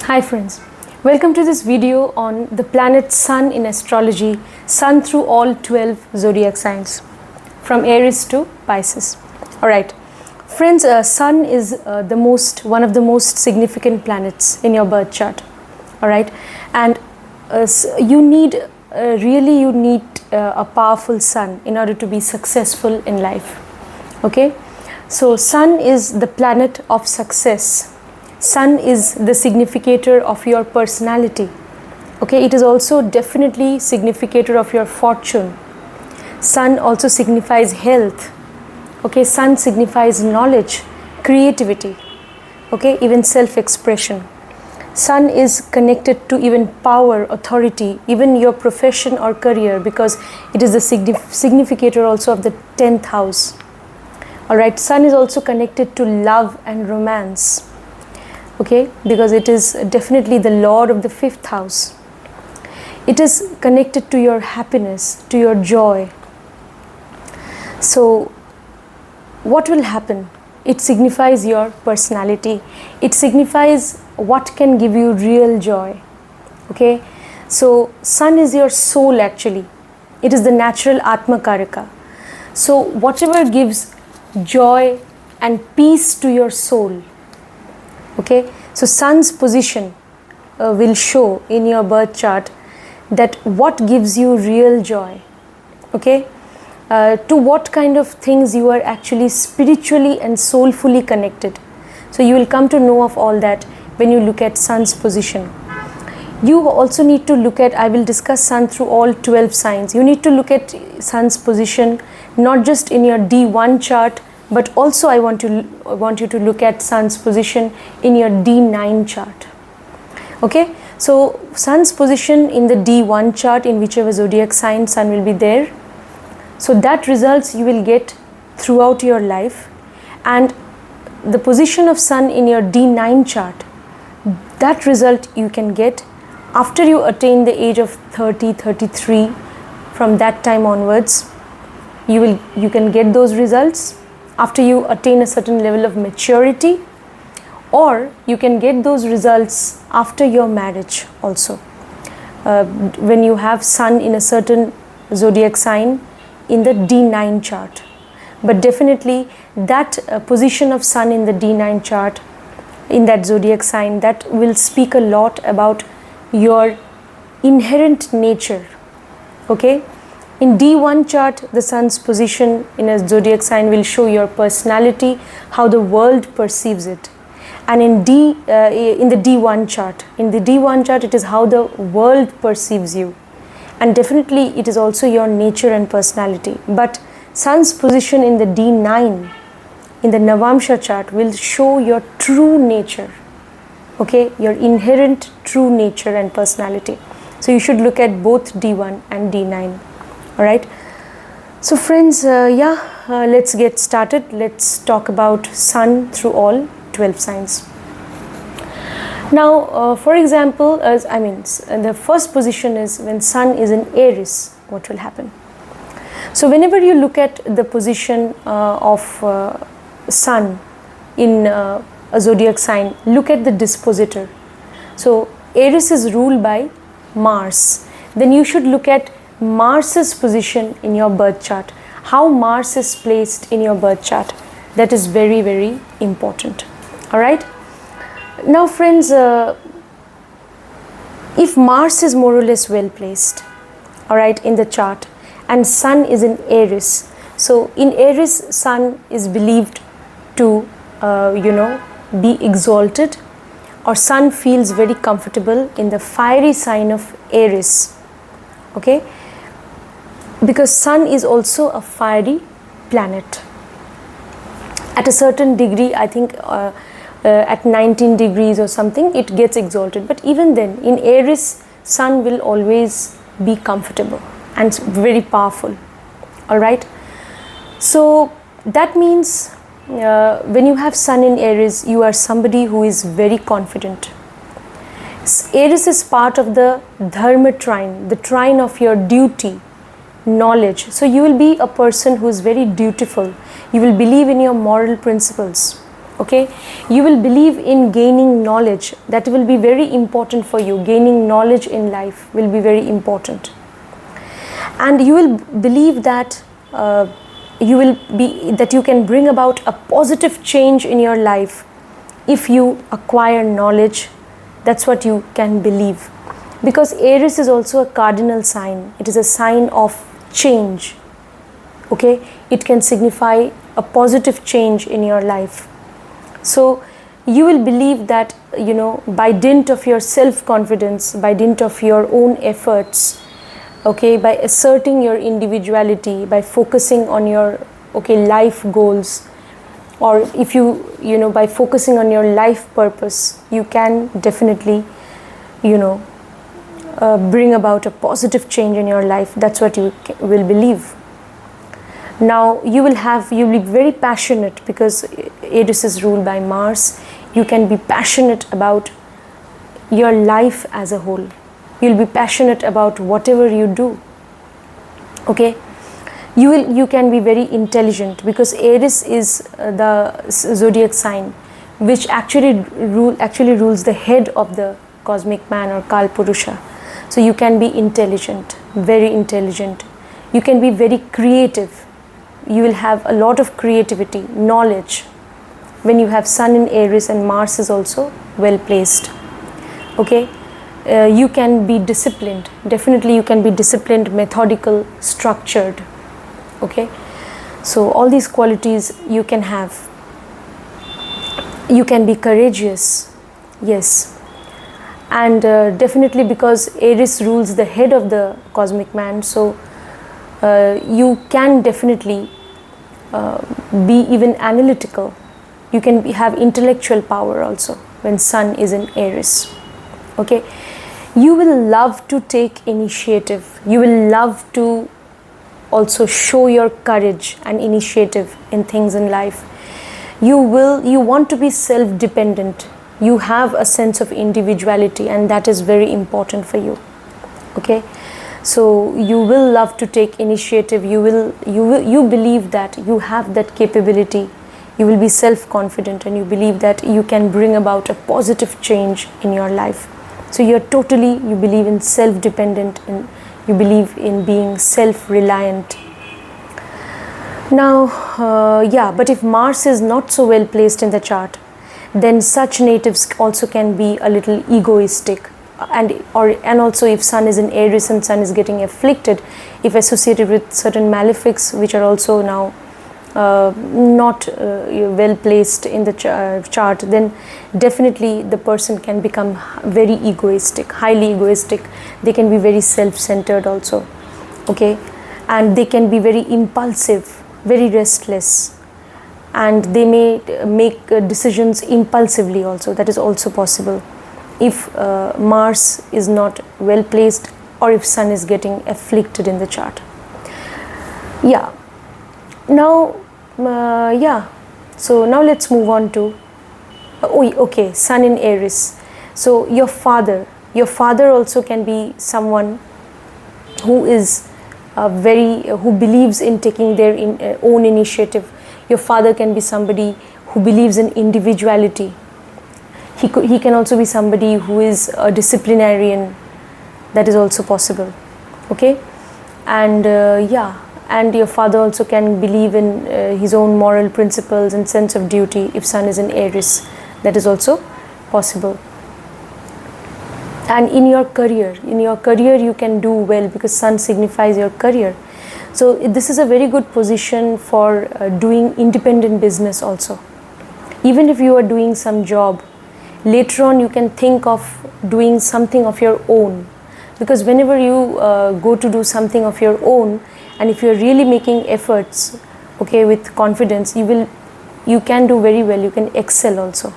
Hi friends, welcome to this video on the planet Sun in astrology, Sun through all 12 zodiac signs from Aries to Pisces. Alright, friends, Sun is one of the most significant planets in your birth chart. Alright, and you need a powerful Sun in order to be successful in life. Okay, so Sun is the planet of success. Sun is the significator of your personality. Okay, it is also definitely significator of your fortune. Sun also signifies health. Okay, Sun signifies knowledge, creativity, okay, even self-expression. Sun is connected to even power, authority, even your profession or career, because it is the significator also of the 10th house. Alright, Sun is also connected to love and romance. Okay, because it is definitely the lord of the 5th house. It is connected to your happiness, to your joy. So what will happen? It signifies your personality. It signifies what can give you real joy. Okay, so Sun is your soul actually. It is the natural Atma Karaka. So whatever gives joy and peace to your soul. Okay, so Sun's position will show in your birth chart that what gives you real joy. Okay, to what kind of things you are actually spiritually and soulfully connected. So you will come to know of all that when you look at Sun's position. You also need to look at, I will discuss Sun through all 12 signs. You need to look at Sun's position not just in your D1 chart, but also I want you to look at Sun's position in your D9 chart. Okay, so Sun's position in the D1 chart, in whichever zodiac sign Sun will be there. So that results you will get throughout your life, and the position of Sun in your D9 chart, that result you can get after you attain the age of 30, 33. From that time onwards, you can get those results after you attain a certain level of maturity, or you can get those results after your marriage also. When you have Sun in a certain zodiac sign in the D9 chart. But definitely that position of Sun in the D9 chart, in that zodiac sign, that will speak a lot about your inherent nature. Okay, in D1 chart, the Sun's position in a zodiac sign will show your personality, how the world perceives it. And in the D1 chart, it is how the world perceives you. And definitely it is also your nature and personality. But Sun's position in the D9, in the Navamsha chart, will show your true nature. Okay, your inherent true nature and personality. So you should look at both D1 and D9. Alright, so friends, let's get started. Let's talk about Sun through all 12 signs. Now, for example, the first position is when Sun is in Aries, what will happen? So whenever you look at the position of Sun in a zodiac sign, look at the dispositor. So Aries is ruled by Mars. Then you should look at Mars's position in your birth chart. How Mars is placed in your birth chart. That is very, very important. Alright. Now friends, if Mars is more or less well placed, alright, in the chart, and Sun is in Aries. So in Aries, Sun is believed to, be exalted, or Sun feels very comfortable in the fiery sign of Aries. Okay, because Sun is also a fiery planet. At a certain degree, I think at 19 degrees or something, it gets exalted. But even then, in Aries, Sun will always be comfortable and very powerful. Alright, so that means when you have Sun in Aries, you are somebody who is very confident. Aries is part of the Dharma trine, the trine of your duty, knowledge. So you will be a person who is very dutiful. You will believe in your moral principles. Okay, you will believe in gaining knowledge. That will be very important for you. Gaining knowledge in life will be very important, and you will believe that you can bring about a positive change in your life if you acquire knowledge. That's what you can believe, because Aries is also a cardinal sign. It is a sign of change. Okay, it can signify a positive change in your life. So you will believe that, by dint of your self-confidence, by dint of your own efforts, okay, by asserting your individuality, by focusing on your life goals, or if by focusing on your life purpose, you can definitely bring about a positive change in your life. That's what you will believe. Now you'll be very passionate, because Aries is ruled by Mars. You can be passionate about your life as a whole. You'll be passionate about whatever you do. Okay, you can be very intelligent, because Aries is the zodiac sign which actually rules the head of the cosmic man, or Kal Purusha. So you can be intelligent, very intelligent. You can be very creative. You will have a lot of creativity, knowledge, when you have Sun in Aries and Mars is also well placed. Okay, you can be disciplined. Definitely you can be disciplined, methodical, structured. Okay, so all these qualities you can have. You can be courageous, yes, and definitely, because Aries rules the head of the cosmic man, so you can definitely be even analytical. You can have intellectual power also when Sun is in Aries. Okay, you will love to take initiative. You will love to also show your courage and initiative in things in life. You want to be self-dependent. You have a sense of individuality, and that is very important for you. Okay, so you will love to take initiative. You believe that you have that capability. You will be self-confident, and you believe that you can bring about a positive change in your life. So you believe in self-dependent, and you believe in being self-reliant. Now, but if Mars is not so well placed in the chart, then such natives also can be a little egoistic. And also, if Sun is in Aries and Sun is getting afflicted, if associated with certain malefics which are also now not well placed in the chart, then definitely the person can become very egoistic, highly egoistic. They can be very self-centered also. Okay, and they can be very impulsive, very restless, and they may make decisions impulsively also. That is also possible if Mars is not well placed, or if Sun is getting afflicted in the chart. Yeah, now so now let's move on to Sun in Aries. So your father also can be someone who is who believes in taking their own initiative. Your father can be somebody who believes in individuality. He can also be somebody who is a disciplinarian. That is also possible. Okay, and and your father also can believe in his own moral principles and sense of duty if Sun is in Aries. That is also possible. And in your career you can do well, because Sun signifies your career. So this is a very good position for doing independent business also. Even if you are doing some job, later on you can think of doing something of your own, because whenever you go to do something of your own, and if you are really making efforts, okay, with confidence, you can do very well. You can excel also.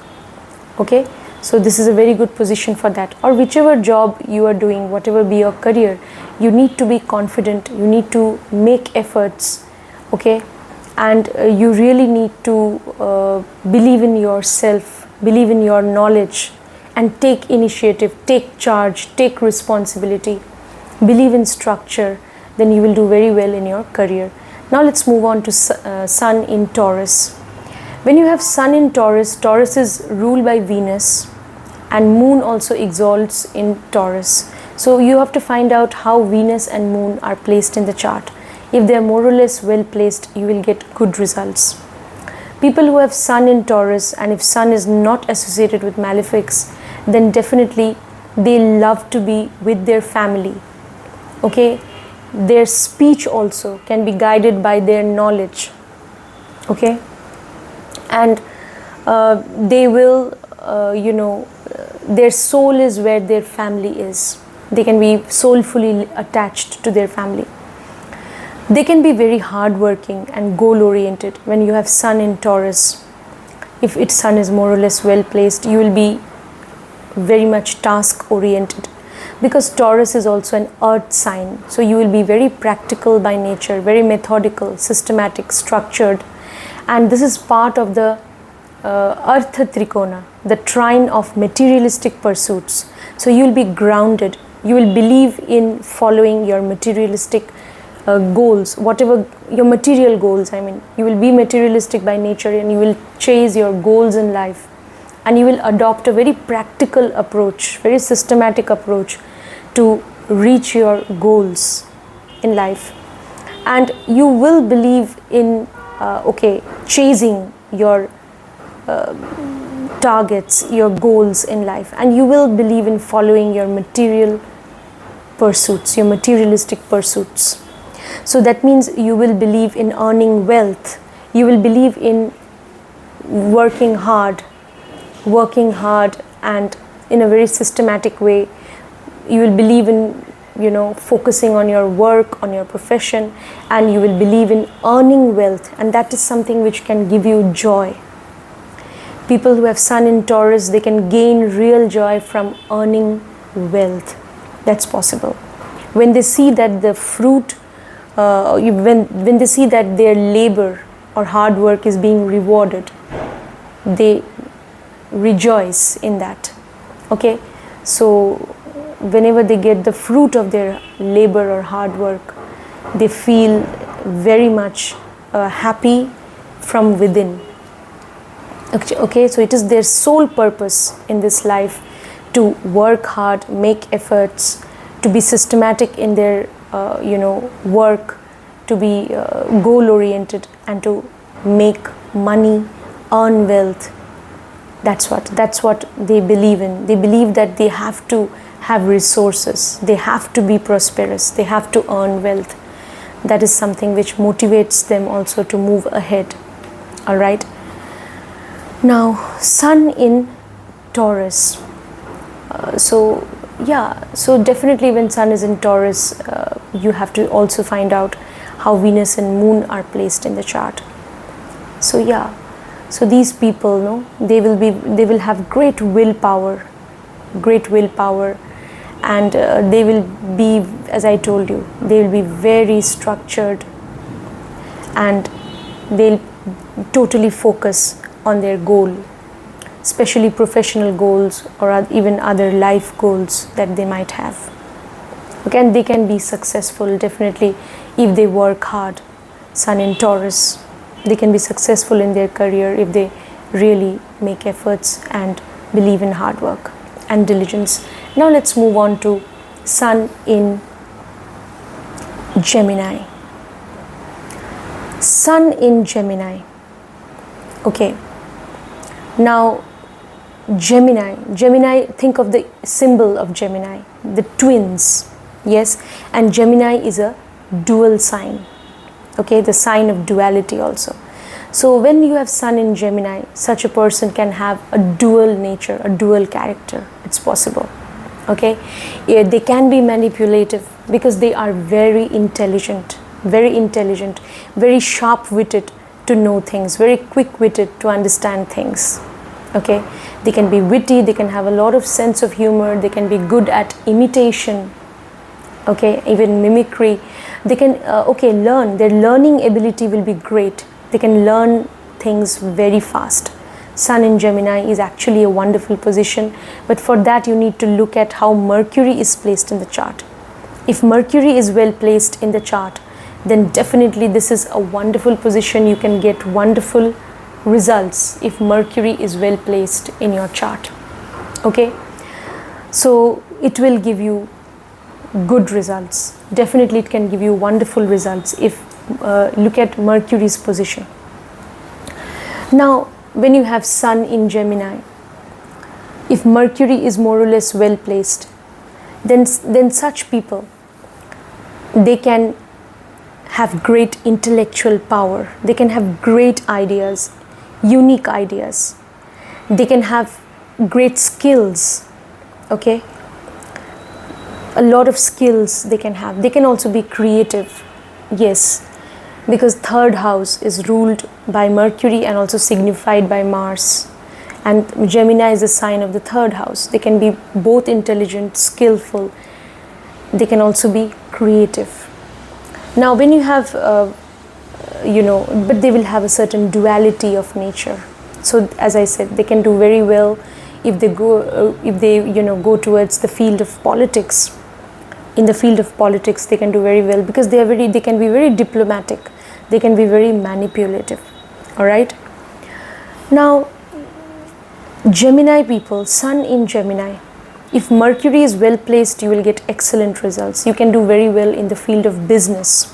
Okay, so this is a very good position for that. Or whichever job you are doing, whatever be your career, you need to be confident. You need to make efforts. Okay, and you really need to believe in yourself, believe in your knowledge, and take initiative, take charge, take responsibility, believe in structure. Then you will do very well in your career. Now let's move on to Sun in Taurus. When you have Sun in Taurus, Taurus is ruled by Venus and Moon also exalts in Taurus. So you have to find out how Venus and Moon are placed in the chart. If they are more or less well placed, you will get good results. People who have Sun in Taurus, and if Sun is not associated with malefics, then definitely they love to be with their family. Okay, their speech also can be guided by their knowledge. Okay, and they will, their soul is where their family is. They can be soulfully attached to their family. They can be very hardworking and goal-oriented. When you have Sun in Taurus, if its Sun is more or less well placed, you will be very much task-oriented, because Taurus is also an earth sign. So you will be very practical by nature, very methodical, systematic, structured, and this is part of the Artha Trikona, the trine of materialistic pursuits. So you will be grounded. You will believe in following your materialistic goals, whatever your material goals. I mean, you will be materialistic by nature and you will chase your goals in life, and you will adopt a very practical approach, very systematic approach to reach your goals in life. And you will believe in chasing your targets, your goals in life, and you will believe in following your material pursuits, your materialistic pursuits. So that means you will believe in earning wealth. You will believe in working hard and in a very systematic way. You will believe in focusing on your work, on your profession, and you will believe in earning wealth, and that is something which can give you joy. People who have Sun in Taurus, they can gain real joy from earning wealth. That's possible. When they see that the fruit, when they see that their labor or hard work is being rewarded, they rejoice in that. Okay, so whenever they get the fruit of their labor or hard work, they feel very much happy from within. Okay, so it is their sole purpose in this life to work hard, make efforts, to be systematic in their work, to be goal oriented, and to make money, earn wealth. That's what they believe in. They believe that they have to have resources, they have to be prosperous, they have to earn wealth. That is something which motivates them also to move ahead. All right. Now, Sun in Taurus. So definitely when Sun is in Taurus, you have to also find out how Venus and Moon are placed in the chart. So these people, they will have great willpower, and they will be, as I told you, they will be very structured, and they'll totally focus on their goal, especially professional goals or even other life goals that they might have. Okay, and they can be successful definitely if they work hard. Sun in Taurus, they can be successful in their career if they really make efforts and believe in hard work and diligence. Now let's move on to Sun in Gemini. Sun in Gemini. Okay. Now Gemini, think of the symbol of Gemini, the twins. Yes, and Gemini is a dual sign. Okay, the sign of duality also. So when you have Sun in Gemini, such a person can have a dual nature, a dual character. It's possible. Okay, yeah, they can be manipulative because they are very intelligent, very sharp-witted to know things, very quick-witted to understand things. Okay, they can be witty, they can have a lot of sense of humor, they can be good at imitation. Okay, even mimicry. They can learn. Their learning ability will be great. They can learn things very fast. Sun in Gemini is actually a wonderful position, but for that you need to look at how Mercury is placed in the chart. If Mercury is well placed in the chart, then definitely this is a wonderful position. You can get wonderful results if Mercury is well placed in your chart. Okay, so it will give you good results. Definitely it can give you wonderful results if look at Mercury's position. Now when you have Sun in Gemini, if Mercury is more or less well placed, then such people, they can have great intellectual power, they can have great ideas, unique ideas, they can have great skills. Okay, a lot of skills they can have. They can also be creative, yes, because third house is ruled by Mercury and also signified by Mars, and Gemini is a sign of the third house. They can be both intelligent, skillful, they can also be creative. Now when you have but they will have a certain duality of nature. So as I said, they can do very well if they go go towards the field of politics. In the field of politics they can do very well because they can be very diplomatic, they can be very manipulative. All right, now Gemini people, Sun in Gemini, if Mercury is well placed, you will get excellent results. You can do very well in the field of business,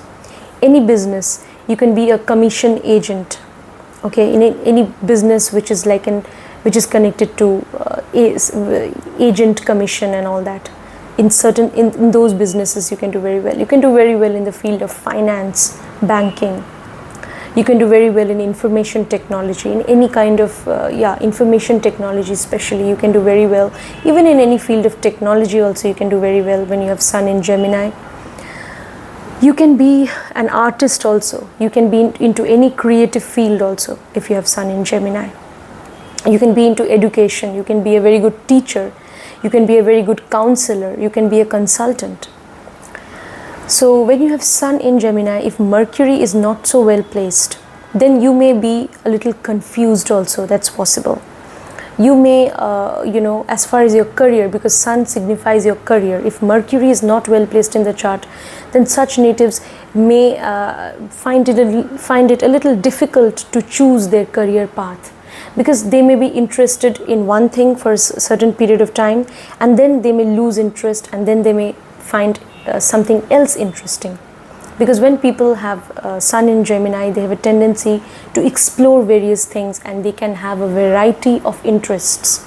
any business. You can be a commission agent, okay, in any business which is which is connected to agent commission and all that. In those businesses you can do very well. You can do very well in the field of finance, banking. You can do very well in information technology, in any kind of information technology especially. You can do very well even in any field of technology. Also you can do very well when you have Sun in Gemini. You can be an artist also. You can be into any creative field also if you have Sun in Gemini. You can be into education. You can be a very good teacher. You can be a very good counselor. You can be a consultant. So when you have Sun in Gemini, if Mercury is not so well placed, then you may be a little confused also. That's possible. You may, as far as your career, because Sun signifies your career, if Mercury is not well placed in the chart, then such natives may find it a little difficult to choose their career path, because they may be interested in one thing for a certain period of time, and then they may lose interest, and then they may find something else interesting. Because when people have Sun in Gemini, they have a tendency to explore various things and they can have a variety of interests.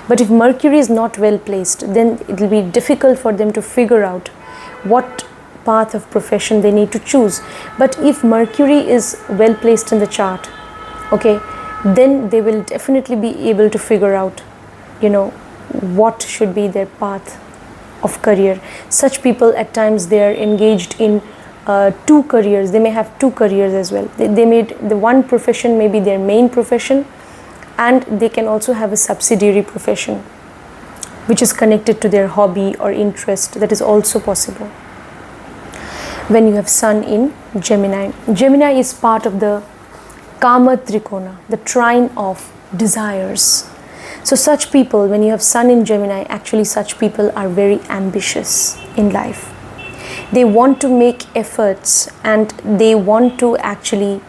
But if Mercury is not well placed, then it will be difficult for them to figure out what path of profession they need to choose. But if Mercury is well placed in the chart, okay, then they will definitely be able to figure out, what should be their path of career. Such people at times, they are engaged in two careers. They may have two careers as well. They made the one profession may be their main profession, and they can also have a subsidiary profession which is connected to their hobby or interest. That is also possible when you have Sun in Gemini. Gemini is part of the Kama Trikona, the trine of desires. So such people, when you have Sun in Gemini, actually such people are very ambitious in life. They want to make efforts and they want to actually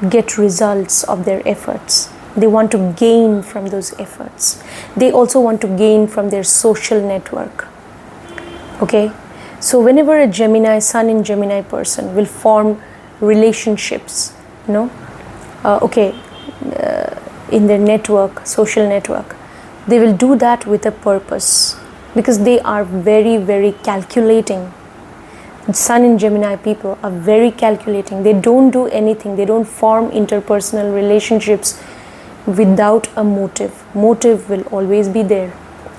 get results of their efforts. They want to gain from those efforts. They also want to gain from their social network. Okay, so whenever a Gemini, Sun in Gemini person will form relationships, in their network, social network, they will do that with a purpose, because they are very, very calculating. Sun in Gemini people are very calculating. They don't do anything. They don't form interpersonal relationships without a motive. Motive will always be there.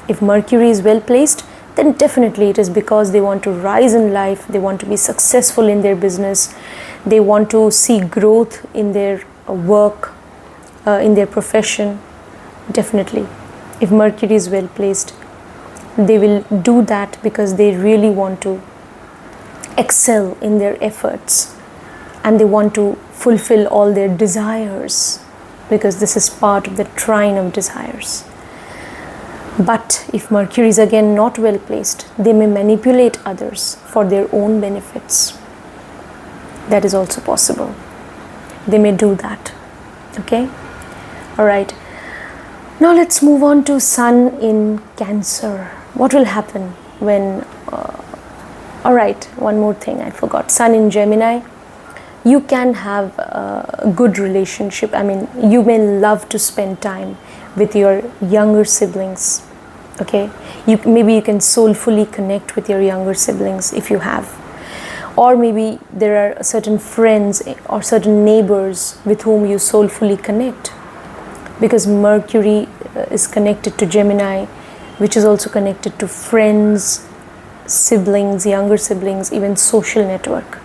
If Mercury is well placed, then definitely it is because they want to rise in life. They want to be successful in their business. They want to see growth in their work, in their profession. Definitely, if Mercury is well placed, they will do that because they really want to excel in their efforts, and they want to fulfill all their desires, because this is part of the trine of desires. But if Mercury is again not well placed, they may manipulate others for their own benefits. That is also possible. They may do that. Okay, all right. Now let's move on to Sun in Cancer. What will happen when all right, one more thing I forgot. Sun in Gemini. You can have a good relationship. I mean, you may love to spend time with your younger siblings. Okay, maybe you can soulfully connect with your younger siblings if you have, or maybe there are certain friends or certain neighbors with whom you soulfully connect, because Mercury is connected to Gemini, which is also connected to friends, siblings, younger siblings, even social network.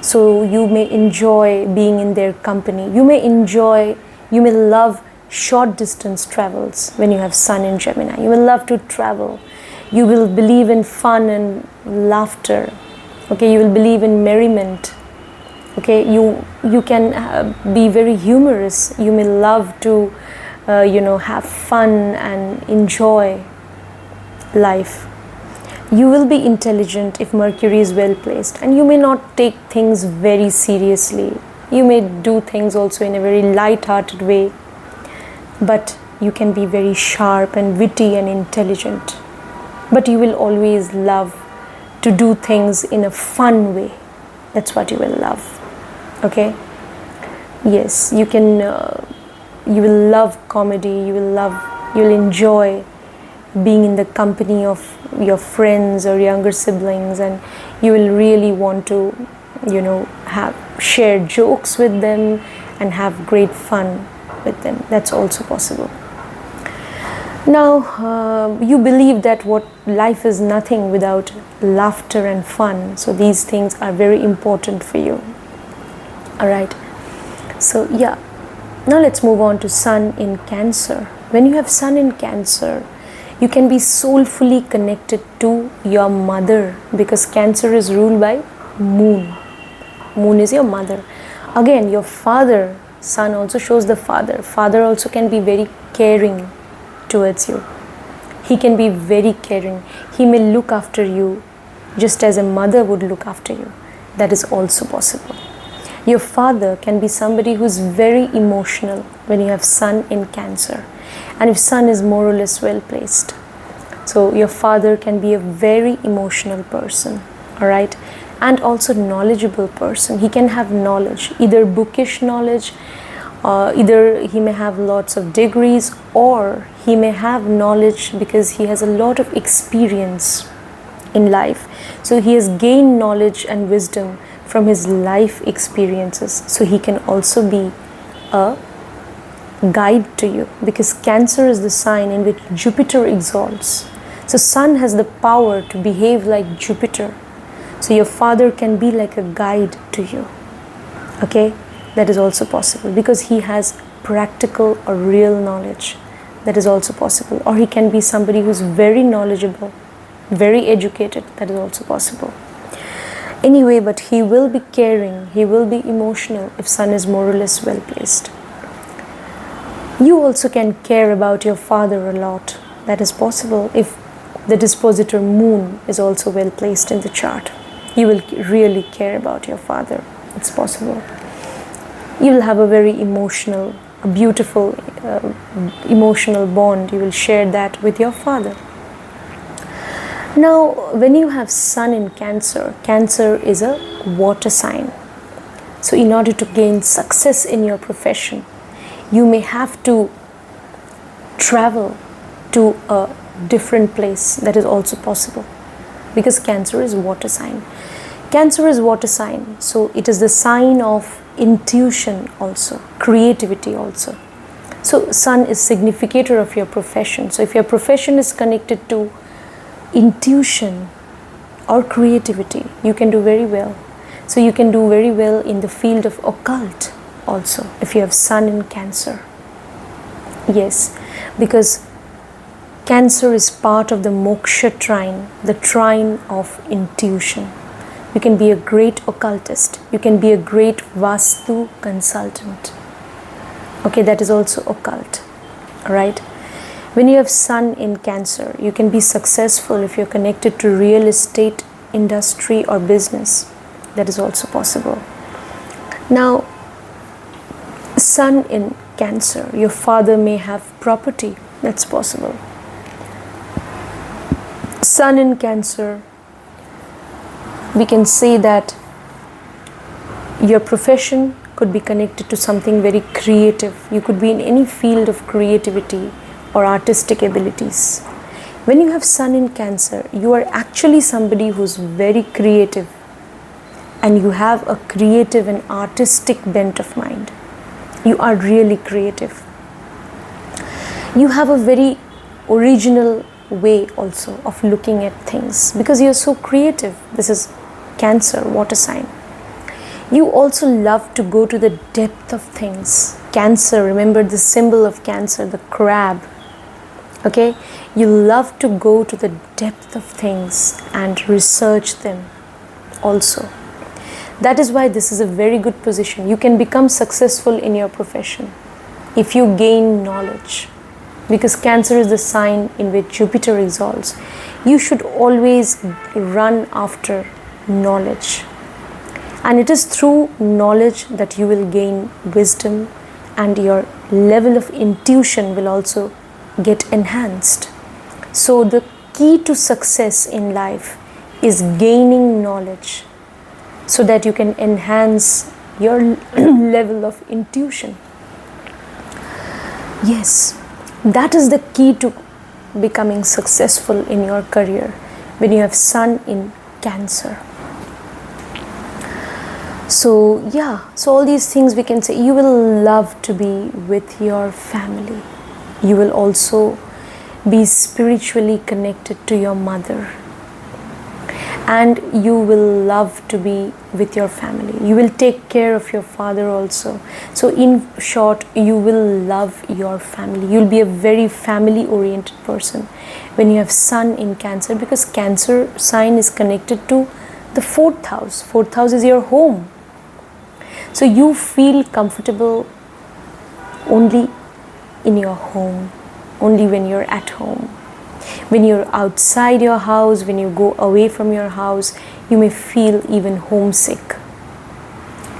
So you may enjoy being in their company. You may love short distance travels when you have Sun in Gemini. You will love to travel. You will believe in fun and laughter. Okay, you will believe in merriment. Okay, you can be very humorous. You may love to have fun and enjoy life. You will be intelligent if Mercury is well placed, and you may not take things very seriously. You may do things also in a very light-hearted way, but you can be very sharp and witty and intelligent. But you will always love to do things in a fun way. That's what you will love. Okay? Yes, you will love comedy. You will enjoy being in the company of your friends or younger siblings, and you will really want to share jokes with them and have great fun with them. That's also possible. Now you believe that life is nothing without laughter and fun, so these things are very important for you. All right, so yeah, now let's move on to Sun in Cancer. When you have Sun in Cancer, you can be soulfully connected to your mother, because Cancer is ruled by Moon. Moon is your mother. Again, your father, Sun also shows the father. Father also can be very caring towards you. He can be very caring. He may look after you just as a mother would look after you. That is also possible. Your father can be somebody who is very emotional when you have Sun in Cancer. And if Sun is more or less well placed, so your father can be a very emotional person, all right, and also knowledgeable person. He can have knowledge, either bookish knowledge, either he may have lots of degrees, or he may have knowledge because he has a lot of experience in life. So he has gained knowledge and wisdom from his life experiences. So he can also be a guide to you, because Cancer is the sign in which Jupiter exalts. So Sun has the power to behave like Jupiter. So your father can be like a guide to you. Okay, that is also possible, because he has practical or real knowledge. That is also possible. Or he can be somebody who's very knowledgeable, very educated. That is also possible. Anyway, but he will be caring, he will be emotional if Sun is more or less well placed. You also can care about your father a lot. That is possible if the dispositor Moon is also well placed in the chart. You will really care about your father. It's possible. You will have a very emotional, a beautiful emotional bond. You will share that with your father. Now, when you have Sun in Cancer, Cancer is a water sign. So in order to gain success in your profession, you may have to travel to a different place. That is also possible, because Cancer is water sign. Cancer is water sign, so it is the sign of intuition also, creativity also. So Sun is significator of your profession. So if your profession is connected to intuition or creativity, you can do very well. So you can do very well in the field of occult also if you have Sun in Cancer. Yes, because Cancer is part of the moksha trine, the trine of intuition. You can be a great occultist. You can be a great Vastu consultant. Okay, that is also occult. Right? When you have Sun in Cancer, you can be successful if you're connected to real estate industry or business. That is also possible. Now, Sun in Cancer, your father may have property. That's possible. Sun in Cancer, we can say that your profession could be connected to something very creative. You could be in any field of creativity or artistic abilities. When you have Sun in Cancer, you are actually somebody who's very creative, and you have a creative and artistic bent of mind. You are really creative. You have a very original way also of looking at things because you're so creative. This is Cancer, water sign. You also love to go to the depth of things. Cancer, remember the symbol of Cancer, the crab. Okay, you love to go to the depth of things and research them also. That is why this is a very good position. You can become successful in your profession if you gain knowledge, because Cancer is the sign in which Jupiter resolves. You should always run after knowledge, and it is through knowledge that you will gain wisdom, and your level of intuition will also get enhanced. So the key to success in life is gaining knowledge so that you can enhance your level of intuition. Yes, that is the key to becoming successful in your career when you have Sun in Cancer. So yeah, so all these things we can say. You will love to be with your family. You will also be spiritually connected to your mother, and you will love to be with your family. You will take care of your father also. So in short, you will love your family. You'll be a very family oriented person when you have Sun in Cancer, because Cancer sign is connected to the 4th house. 4th house is your home. So you feel comfortable only in your home, only when you're at home. When you're outside your house, when you go away from your house, you may feel even homesick.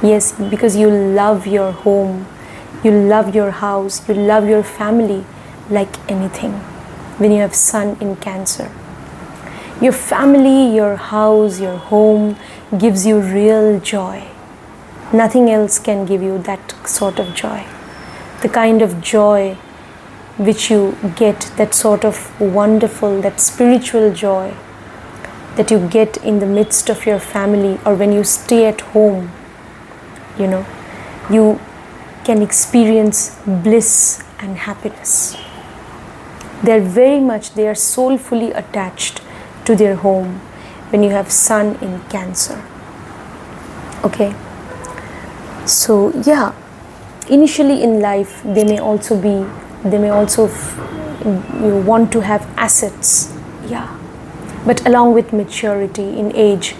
Yes, because you love your home, you love your house, you love your family like anything when you have Sun in Cancer. Your family, your house, your home gives you real joy. Nothing else can give you that sort of joy. The kind of joy which you get, that sort of wonderful, that spiritual joy that you get in the midst of your family, or when you stay at home, you know, you can experience bliss and happiness. They are soulfully attached to their home when you have Sun in Cancer. Okay, so yeah, initially in life they may also want to have assets, yeah, but along with maturity in age,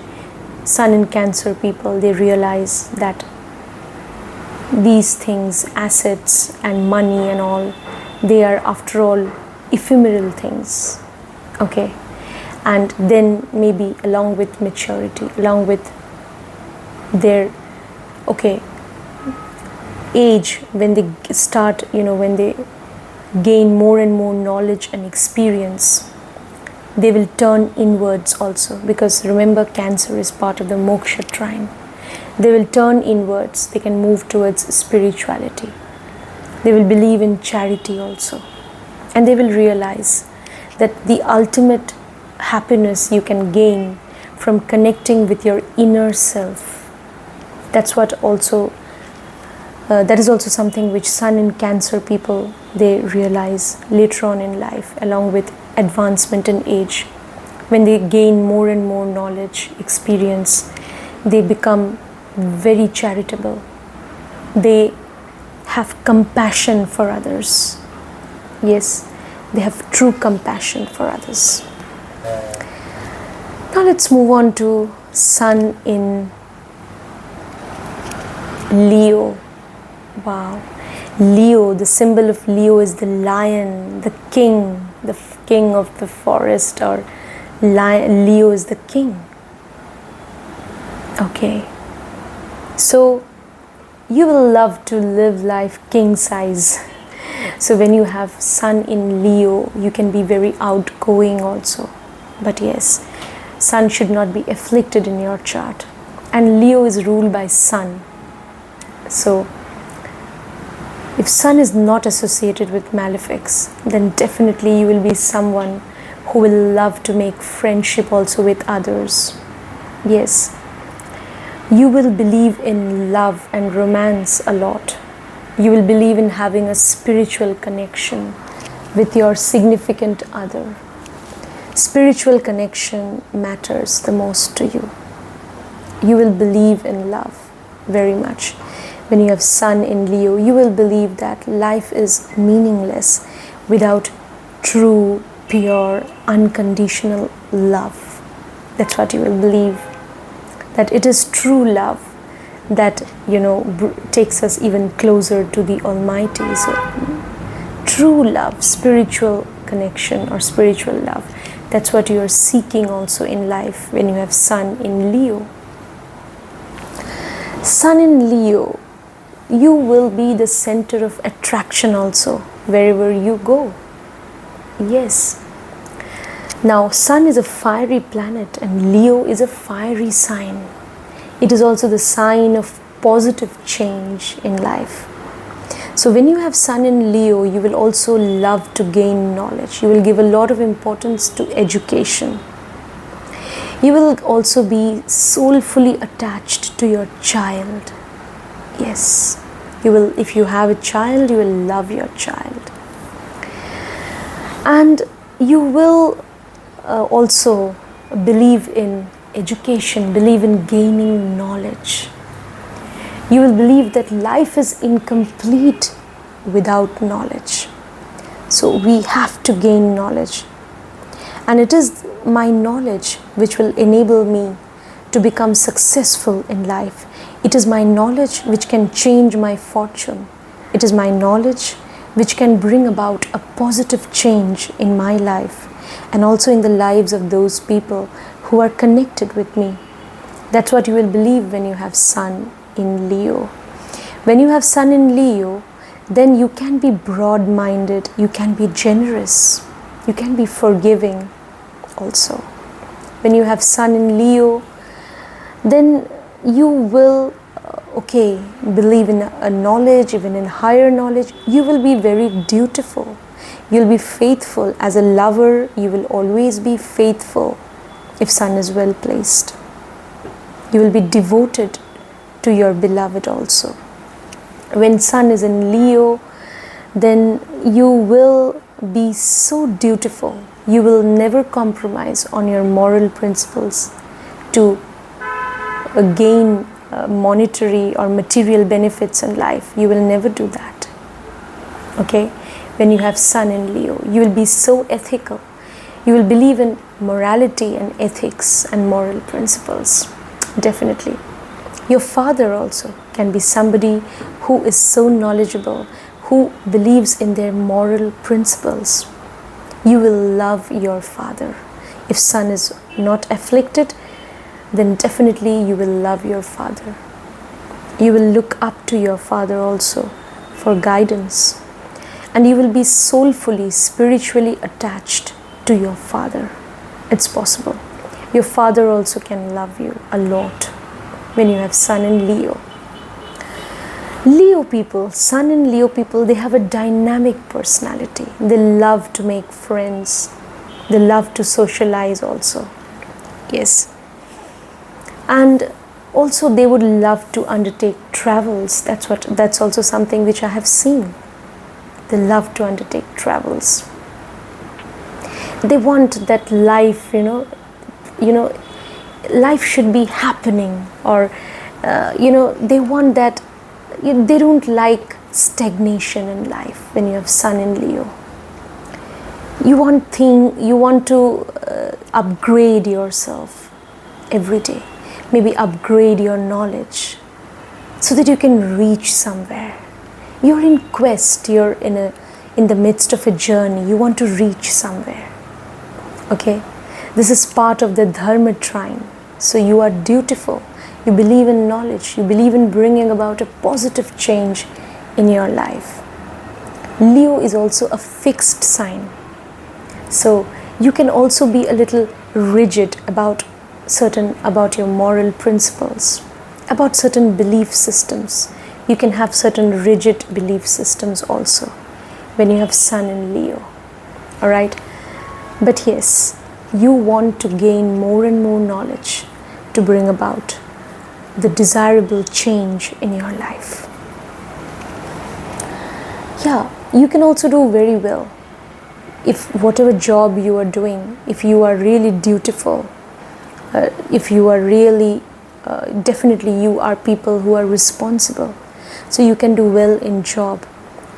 Sun in Cancer people, they realize that these things, assets and money and all, they are after all ephemeral things. Okay, and then maybe along with maturity, along with their age, when they start, when they gain more and more knowledge and experience, they will turn inwards also, because remember Cancer is part of the moksha trine. They will turn inwards. They can move towards spirituality. They will believe in charity also, and they will realize that the ultimate happiness you can gain from connecting with your inner self. That's what also that is also something which Sun in Cancer people, they realize later on in life, along with advancement in age. When they gain more and more knowledge, experience, they become very charitable. They have compassion for others. Yes, they have true compassion for others. Now let's move on to Sun in Leo. Wow, Leo, the symbol of Leo is the lion, the king of the forest, or Leo is the king. Okay, so you will love to live life king size. So when you have Sun in Leo, you can be very outgoing also. But yes, Sun should not be afflicted in your chart. And Leo is ruled by Sun. So if Sun is not associated with malefics, then definitely you will be someone who will love to make friendship also with others. Yes, you will believe in love and romance a lot. You will believe in having a spiritual connection with your significant other. Spiritual connection matters the most to you. You will believe in love very much. When you have Sun in Leo, you will believe that life is meaningless without true, pure, unconditional love. That's what you will believe. That it is true love that, takes us even closer to the Almighty. So, true love, spiritual connection or spiritual love, that's what you are seeking also in life when you have Sun in Leo. Sun in Leo, you will be the center of attraction also wherever you go. Yes. Now, Sun is a fiery planet and Leo is a fiery sign. It is also the sign of positive change in life. So when you have Sun in Leo, you will also love to gain knowledge. You will give a lot of importance to education. You will also be soulfully attached to your child. Yes, you will. If you have a child, you will love your child. And you will also believe in education, believe in gaining knowledge. You will believe that life is incomplete without knowledge. So we have to gain knowledge. And it is my knowledge which will enable me to become successful in life. It is my knowledge which can change my fortune. It is my knowledge which can bring about a positive change in my life and also in the lives of those people who are connected with me. That's what you will believe when you have Sun in Leo. When you have Sun in Leo, then you can be broad-minded, you can be generous, you can be forgiving also. When you have Sun in Leo, then you will believe in a knowledge, even in higher knowledge. You will be very dutiful. You'll be faithful. As a lover, you will always be faithful if Sun is well placed. You will be devoted to your beloved also. When Sun is in Leo, then you will be so dutiful. You will never compromise on your moral principles to gain monetary or material benefits in life. You will never do that. Okay? When you have Sun in Leo, you will be so ethical. You will believe in morality and ethics and moral principles. Definitely. Your father also can be somebody who is so knowledgeable, who believes in their moral principles. You will love your father. If Sun is not afflicted, then definitely you will love your father. You will look up to your father also for guidance. And you will be soulfully, spiritually attached to your father. It's possible. Your father also can love you a lot when you have Sun in Leo. Leo people, Sun in Leo people, they have a dynamic personality. They love to make friends. They love to socialize also. Yes. And also they would love to undertake travels. That's also something which I have seen. They love to undertake travels. They want that life, life should be happening, or they want that. They don't like stagnation in life. When you have Sun in Leo, you want to upgrade yourself every day. Maybe upgrade your knowledge so that you can reach somewhere. You're in quest, you're in the midst of a journey, you want to reach somewhere. Okay? This is part of the Dharma trine. So you are dutiful. You believe in knowledge. You believe in bringing about a positive change in your life. Leo is also a fixed sign. So you can also be a little rigid about your moral principles, about certain belief systems. You can have certain rigid belief systems also when you have Sun in Leo. Alright? But yes, you want to gain more and more knowledge to bring about the desirable change in your life. Yeah, you can also do very well if whatever job you are doing, if you are really dutiful, if you are really, definitely you are people who are responsible. So you can do well in job.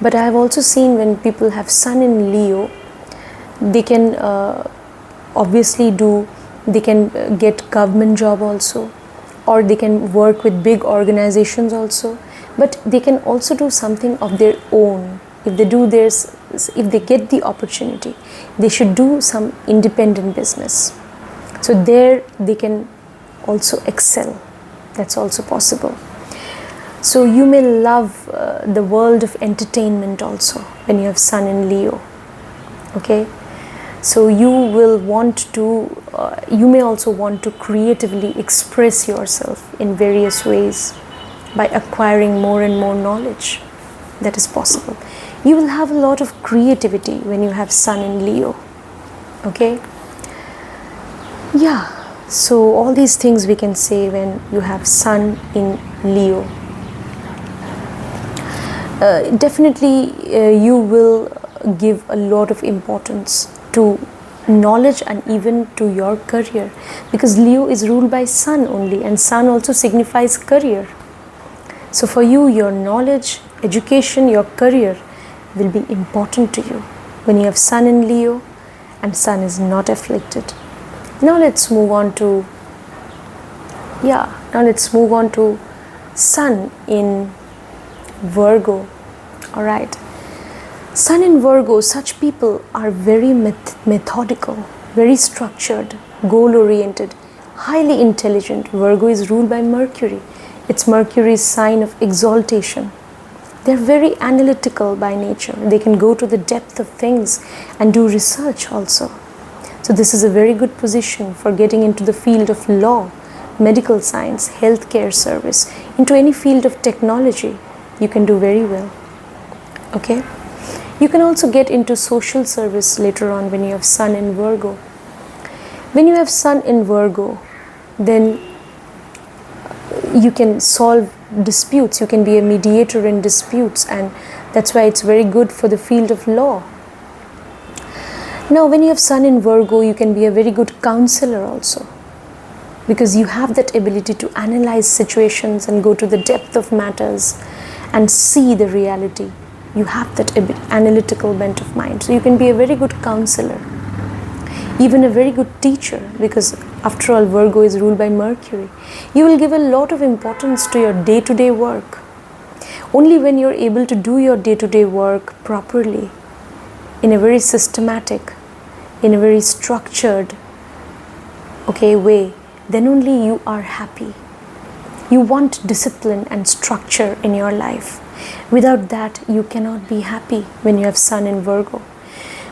But I have also seen when people have Sun in Leo, they can they can get government job also, or they can work with big organizations also, but they can also do something of their own. If they get the opportunity, they should do some independent business. So there they can also excel. That's also possible. So you may love the world of entertainment also when you have Sun in Leo. Okay? So you may also want to creatively express yourself in various ways by acquiring more and more knowledge. That is possible. You will have a lot of creativity when you have Sun in Leo. Okay? Yeah. So all these things we can say when you have Sun in Leo. Definitely you will give a lot of importance to knowledge and even to your career, because Leo is ruled by Sun only, and Sun also signifies career. So for you, your knowledge, education, your career will be important to you when you have Sun in Leo and Sun is not afflicted. Now let's move on to Sun in Virgo. All right. Sun in Virgo, such people are very methodical, very structured, goal-oriented, highly intelligent. Virgo is ruled by Mercury. It's Mercury's sign of exaltation. They're very analytical by nature. They can go to the depth of things and do research also. So this is a very good position for getting into the field of law, medical science, healthcare service, into any field of technology. You can do very well. Okay? You can also get into social service later on when you have Sun in Virgo. When you have Sun in Virgo, then you can solve disputes. You can be a mediator in disputes, and that's why it's very good for the field of law. Now, when you have Sun in Virgo, you can be a very good counselor also, because you have that ability to analyze situations and go to the depth of matters and see the reality. You have that analytical bent of mind. So you can be a very good counselor, even a very good teacher, because after all, Virgo is ruled by Mercury. You will give a lot of importance to your day-to-day work. Only when you're able to do your day-to-day work properly, in a very systematic, in a very structured, way, then only you are happy. You want discipline and structure in your life. Without that, you cannot be happy when you have Sun in Virgo.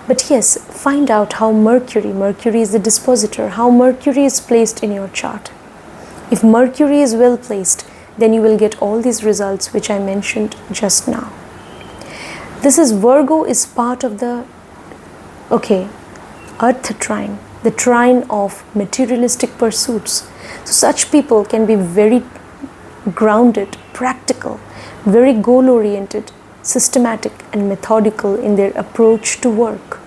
But yes, find out how Mercury is the dispositor, how Mercury is placed in your chart. If Mercury is well placed, then you will get all these results which I mentioned just now. Virgo is part of the, Earth trine, the trine of materialistic pursuits. So such people can be very grounded, practical, very goal-oriented, systematic and methodical in their approach to work.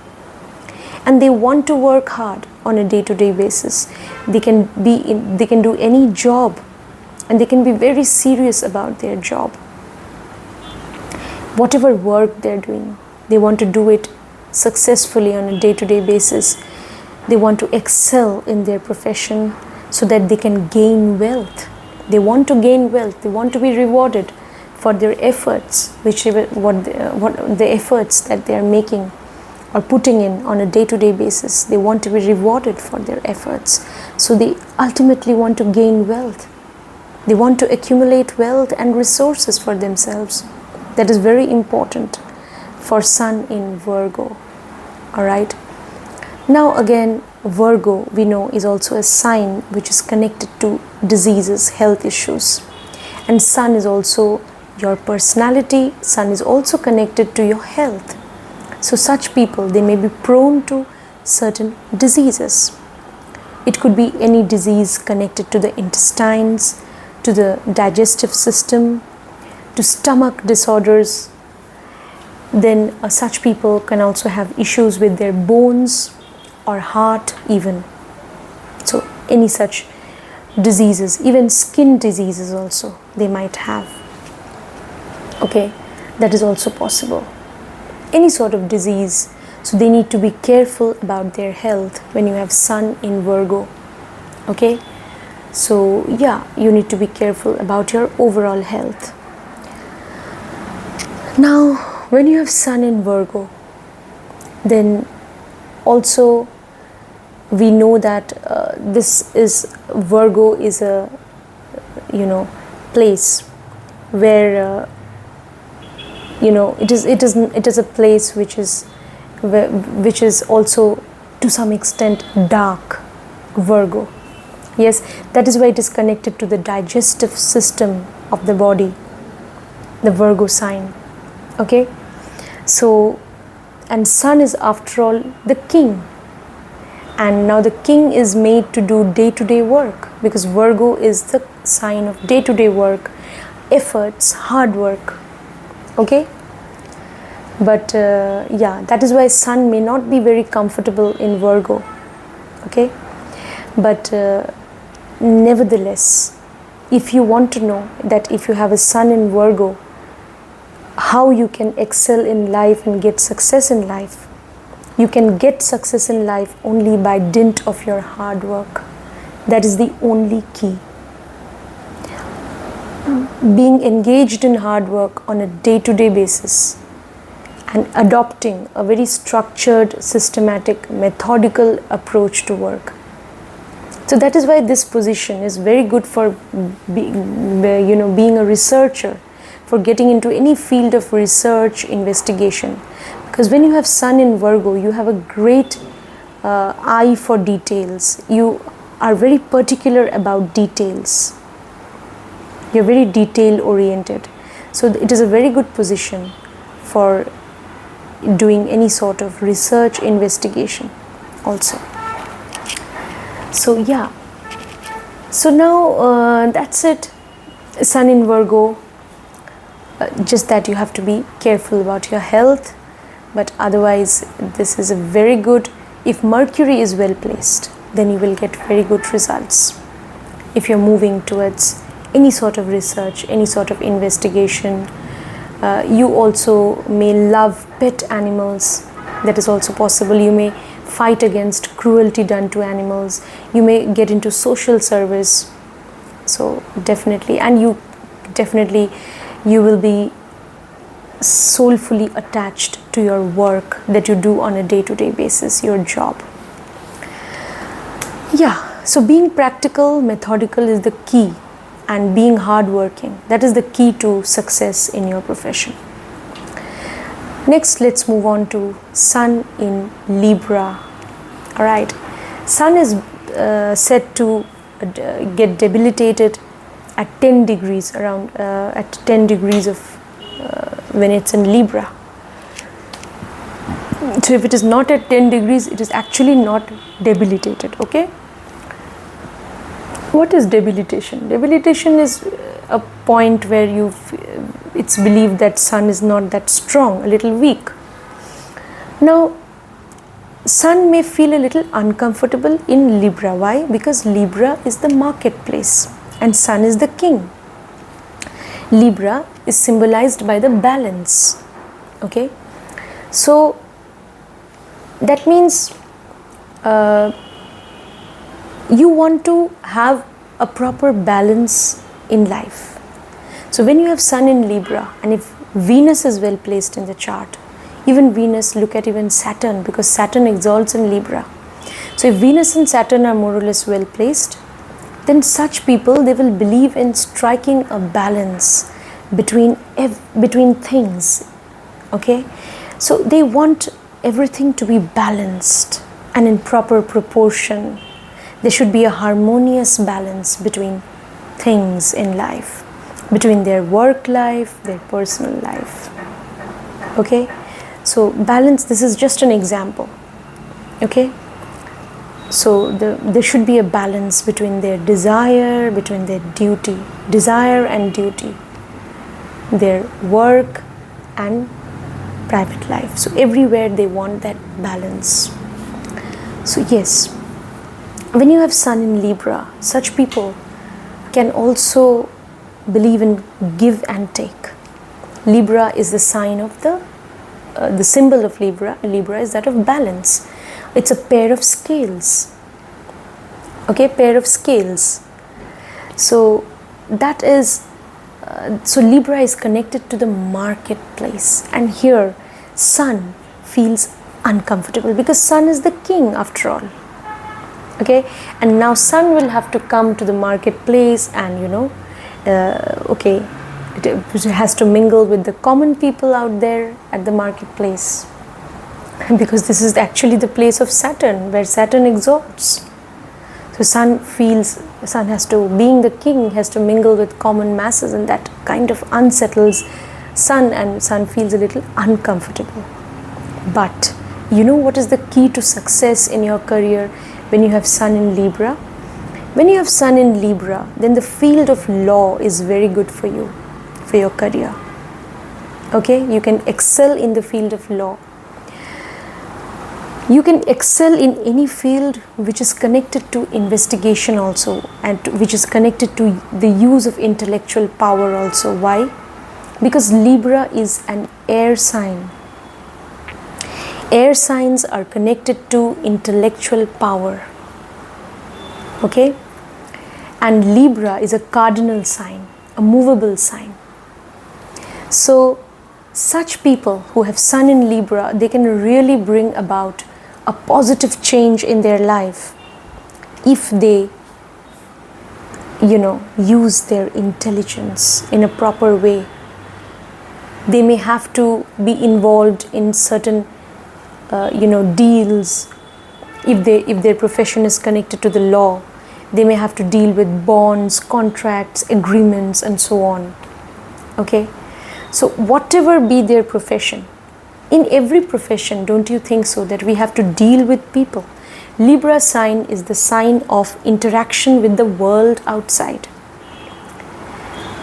And they want to work hard on a day-to-day basis. They can do any job, and they can be very serious about their job. Whatever work they're doing, they want to do it successfully on a day-to-day basis. They want to excel in their profession so that they can gain wealth. They want to gain wealth. They want to be rewarded for their efforts, what the efforts that they are making or putting in on a day-to-day basis. They want to be rewarded for their efforts. So they ultimately want to gain wealth. They want to accumulate wealth and resources for themselves. That is very important for Sun in Virgo. Alright. Now again, Virgo, we know, is also a sign which is connected to diseases, health issues. And Sun is also your personality. Sun is also connected to your health. So such people, they may be prone to certain diseases. It could be any disease connected to the intestines, to the digestive system, to stomach disorders. Then such people can also have issues with their bones or heart even. So any such diseases, even skin diseases also they might have. Okay, that is also possible. Any sort of disease. So they need to be careful about their health when you have Sun in Virgo. Okay, so yeah, you need to be careful about your overall health. Now when you have Sun in Virgo, then also we know that Virgo is a place where it is a place which is also to some extent dark. Virgo, yes, that is why it is connected to the digestive system of the body, the Virgo sign. Okay, so, and Sun is after all the king, and now the king is made to do day-to-day work, because Virgo is the sign of day-to-day work, efforts, hard work. Okay, but yeah, that is why Sun may not be very comfortable in Virgo. Okay, but nevertheless, if you want to know that if you have a Sun in Virgo, how you can excel in life and get success in life, you can get success in life only by dint of your hard work. That is the only key. Being engaged in hard work on a day-to-day basis and adopting a very structured, systematic, methodical approach to work. So that is why this position is very good for being a researcher, for getting into any field of research, investigation. Because when you have Sun in Virgo, you have a great eye for details. You are very particular about details. You're very detail oriented. So it is a very good position for doing any sort of research, investigation also. So yeah, so now that's it. Sun in Virgo, just that you have to be careful about your health, but otherwise this is a very good. If Mercury is well placed, then you will get very good results. If you're moving towards any sort of research, any sort of investigation, you also may love pet animals. That is also possible. You may fight against cruelty done to animals. You may get into social service. So definitely, and you will be soulfully attached to your work that you do on a day-to-day basis, your job. Yeah, so being practical, methodical is the key, and being hardworking, that is the key to success in your profession. Next, let's move on to Sun in Libra. All right, Sun is said to get debilitated at 10 degrees around at 10 degrees of when it's in Libra. So if it is not at 10 degrees, it is actually not debilitated. Okay, what is debilitation? Debilitation is a point where it's believed that Sun is not that strong, a little weak. Now Sun may feel a little uncomfortable in Libra. Why? Because Libra is the marketplace and Sun is the king. Libra is symbolized by the balance. Okay, so that means you want to have a proper balance in life. So when you have Sun in Libra, and if Venus is well placed in the chart, even Venus, look at even Saturn, because Saturn exalts in Libra. So if Venus and Saturn are more or less well placed, then such people, they will believe in striking a balance between things. Okay, so they want everything to be balanced and in proper proportion. There should be a harmonious balance between things in life, between their work life, their personal life. Okay, so balance, this is just an example. Okay, so there should be a balance between their desire, between their duty, desire and duty, their work and private life. So everywhere they want that balance. So yes, when you have Sun in Libra, such people can also believe in give and take. Libra is the sign of the symbol of Libra. Libra is that of balance. It's a pair of scales. Okay, pair of scales. So that is, so Libra is connected to the marketplace, and here Sun feels uncomfortable because Sun is the king after all. Okay, and now Sun will have to come to the marketplace and okay, it has to mingle with the common people out there at the marketplace, because this is actually the place of Saturn, where Saturn exalts. So Sun has to, being the king, has to mingle with common masses, and that kind of unsettles Sun, and Sun feels a little uncomfortable. But you know what is the key to success in your career when you have Sun in Libra? When you have Sun in Libra, then the field of law is very good for you, for your career. Okay, you can excel in the field of law. You can excel in any field which is connected to investigation also, and which is connected to the use of intellectual power also. Why? Because Libra is an air sign. Air signs are connected to intellectual power. Okay? And Libra is a cardinal sign, a movable sign. So such people who have Sun in Libra, they can really bring about a positive change in their life if they use their intelligence in a proper way. They may have to be involved in certain deals. If their profession is connected to the law, they may have to deal with bonds, contracts, agreements, and so on. Okay, so whatever be their profession, in every profession, don't you think so, that we have to deal with people? Libra sign is the sign of interaction with the world outside.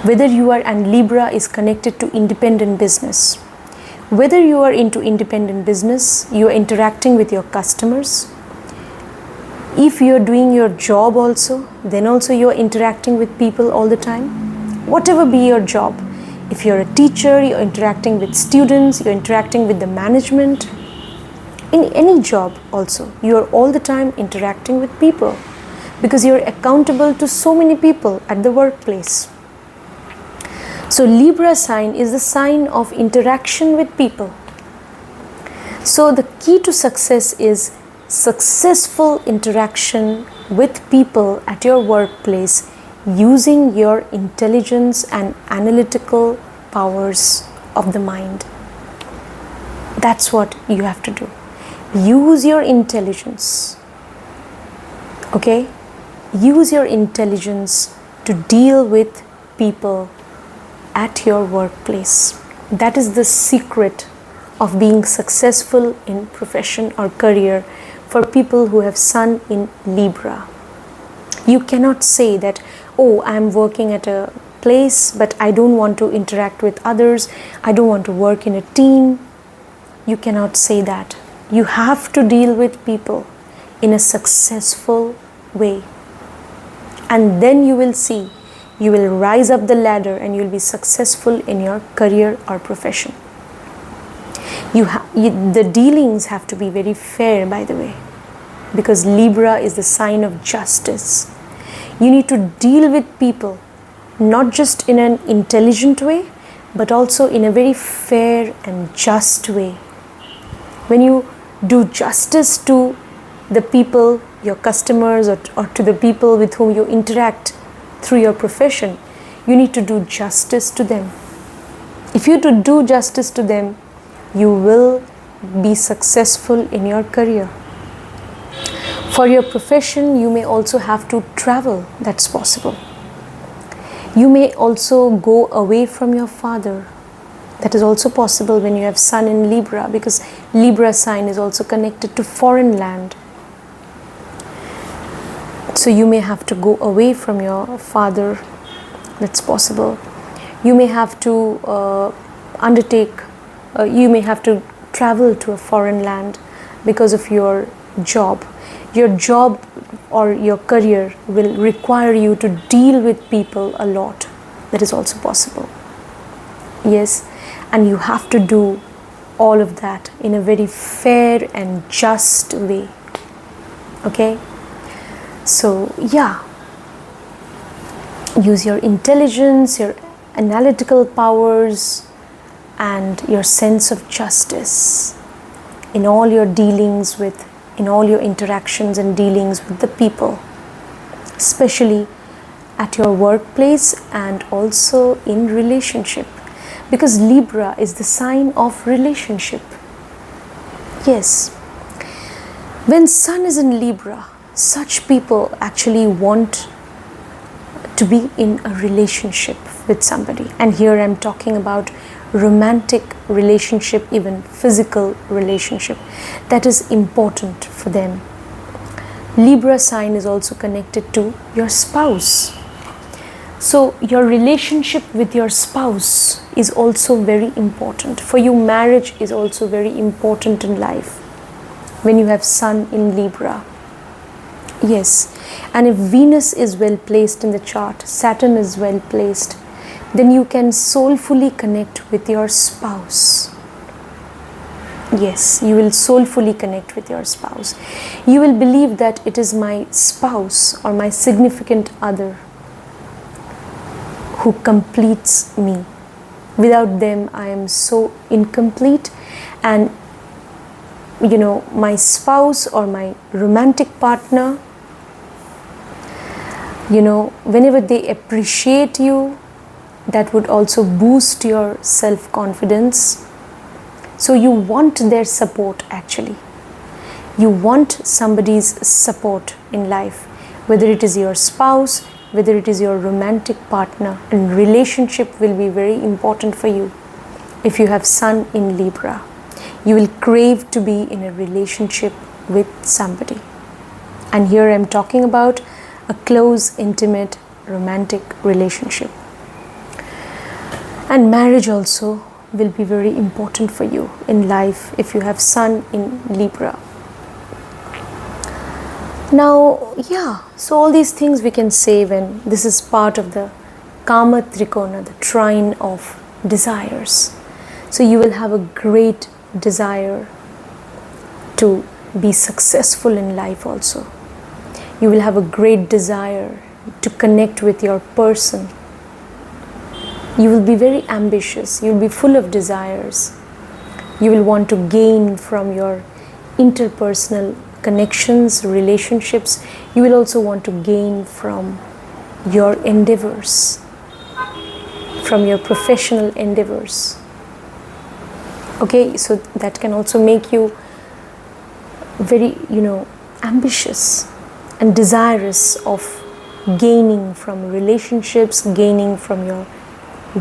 Whether you are, and Libra is connected to independent business. Whether you are into independent business, you are interacting with your customers. If you are doing your job also, then also you are interacting with people all the time. Whatever be your job, if you're a teacher, you're interacting with students, you're interacting with the management. In any job also, you're all the time interacting with people, because you're accountable to so many people at the workplace. So Libra sign is the sign of interaction with people. So the key to success is successful interaction with people at your workplace, using your intelligence and analytical powers of the mind. That's what you have to do. Use your intelligence. Okay? Use your intelligence to deal with people at your workplace. That is the secret of being successful in profession or career for people who have Sun in Libra. You cannot say that, oh, I'm working at a place, but I don't want to interact with others. I don't want to work in a team. You cannot say that. You have to deal with people in a successful way. And then you will see, you will rise up the ladder and you will be successful in your career or profession. The dealings have to be very fair, by the way, because Libra is the sign of justice. You need to deal with people not just in an intelligent way, but also in a very fair and just way. When you do justice to the people your customers or to the people with whom you interact through your profession, you need to do justice to them. If you do justice to them, you will be successful in your career. For your profession, you may also have to travel. That's possible. You may also go away from your father. That is also possible when you have Sun in Libra, because Libra sign is also connected to foreign land. So you may have to go away from your father. That's possible. You may have to you may have to travel to a foreign land because of your job. Your job or your career will require you to deal with people a lot. That is also possible. Yes, and you have to do all of that in a very fair and just way. Okay? So, yeah. Use your intelligence, your analytical powers, and your sense of justice in all your dealings with, in all your interactions and dealings with the people, especially at your workplace and also in relationship, because Libra is the sign of relationship. Yes, when Sun is in Libra, such people actually want to be in a relationship with somebody, and here I'm talking about romantic relationship, even physical relationship. That is important for them. Libra sign is also connected to your spouse. So your relationship with your spouse is also very important. For you, marriage is also very important in life when you have Sun in Libra. Yes, and if Venus is well placed in the chart, Saturn is well placed, then you can soulfully connect with your spouse. Yes, you will soulfully connect with your spouse. You will believe that it is my spouse or my significant other who completes me. Without them, I am so incomplete, and you know, my spouse or my romantic partner, you know, whenever they appreciate you, that would also boost your self-confidence. So you want their support actually. You want somebody's support in life, whether it is your spouse, whether it is your romantic partner, and relationship will be very important for you. If you have Sun in Libra, you will crave to be in a relationship with somebody. And here I'm talking about a close, intimate, romantic relationship. And marriage also will be very important for you in life if you have Sun in Libra. Now, yeah, so all these things we can say when this is part of the Kama Trikona, the trine of desires. So you will have a great desire to be successful in life also. You will have a great desire to connect with your person. You will be very ambitious. You will be full of desires. You will want to gain from your interpersonal connections, relationships. You will also want to gain from your endeavors, from your professional endeavors. Okay, so that can also make you very, ambitious and desirous of gaining from relationships, gaining from your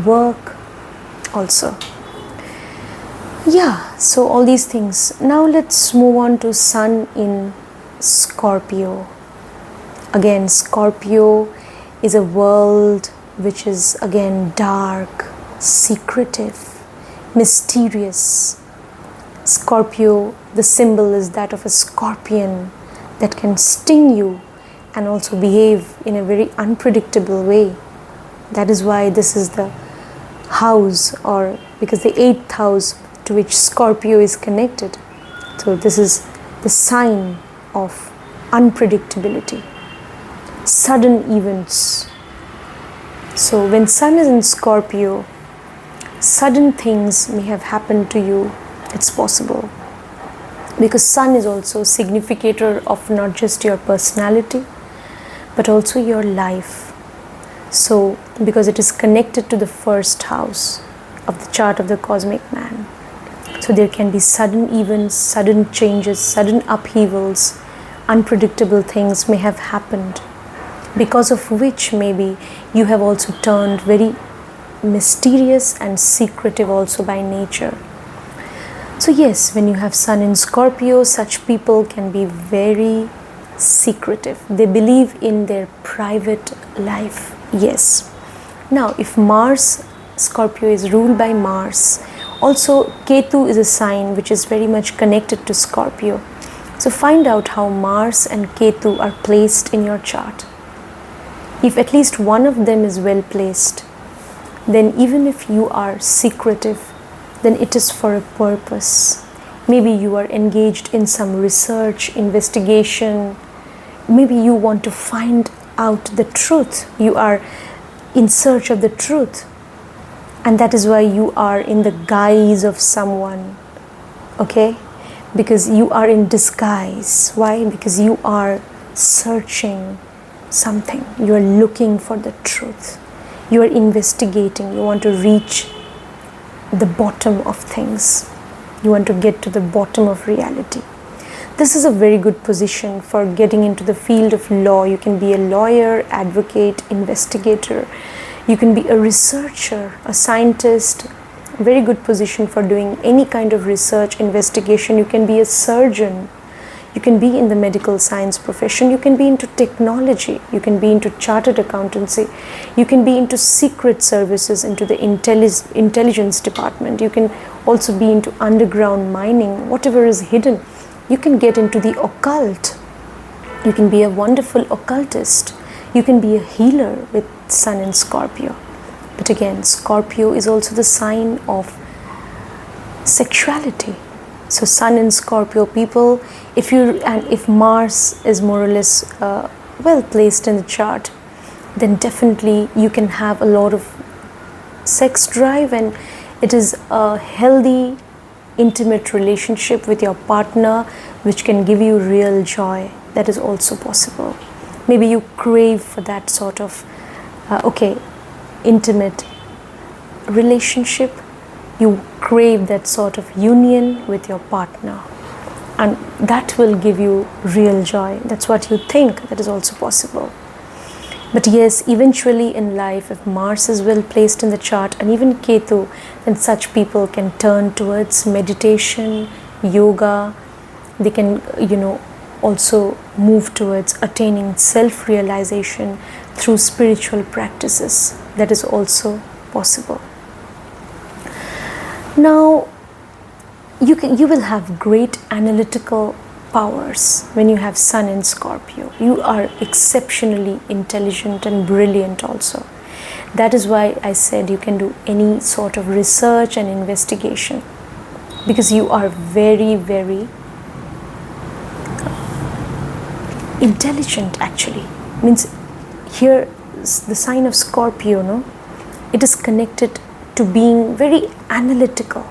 work also. Yeah, so all these things. Now let's move on to Sun in Scorpio. Again, Scorpio is a world which is again dark, secretive, mysterious. Scorpio, the symbol is that of a scorpion that can sting you and also behave in a very unpredictable way. That is why this is the house, or because the 8th house to which Scorpio is connected. So this is the sign of unpredictability, sudden events. So when Sun is in Scorpio, sudden things may have happened to you. It's possible. because Sun is also a significator of not just your personality but also your life. So because it is connected to the first house of the chart of the cosmic man, so there can be sudden events, sudden changes, sudden upheavals, unpredictable things may have happened, because of which maybe you have also turned very mysterious and secretive also by nature. So yes, when you have Sun in Scorpio, such people can be very secretive. They believe in their private life. Yes. Now, if Mars, Scorpio is ruled by Mars, also Ketu is a sign which is very much connected to Scorpio. So find out how Mars and Ketu are placed in your chart. If at least one of them is well placed, then even if you are secretive, then it is for a purpose. Maybe you are engaged in some research, investigation. Maybe you want to find out the truth. You are in search of the truth. And that is why you are in the guise of someone. Okay? Because you are in disguise. Why? Because you are searching something. You are looking for the truth. You are investigating. You want to reach the bottom of things. You want to get to the bottom of reality. This is a very good position for getting into the field of law. You can be a lawyer, advocate, investigator. You can be a researcher, a scientist. Very good position for doing any kind of research, investigation. You can be a surgeon. You can be in the medical science profession. You can be into technology. You can be into chartered accountancy. You can be into secret services, into the intelligence department. You can also be into underground mining, whatever is hidden. You can get into the occult. You can be a wonderful occultist. You can be a healer with Sun in Scorpio. But again, Scorpio is also the sign of sexuality. So Sun in Scorpio people, if Mars is more or less well placed in the chart, then definitely you can have a lot of sex drive, and it is a healthy, intimate relationship with your partner which can give you real joy. That is also possible. Maybe you crave for that sort of intimate relationship. You crave that sort of union with your partner, and that will give you real joy. That's what you think. That is also possible. But yes, eventually in life, if Mars is well placed in the chart and even Ketu, then such people can turn towards meditation, yoga. They can, also move towards attaining self-realization through spiritual practices. That is also possible. Now, you will have great analytical powers when you have Sun in Scorpio. You are exceptionally intelligent and brilliant also. That is why I said you can do any sort of research and investigation, because you are very, very intelligent actually. Means here the sign of Scorpio, no? It is connected to being very analytical.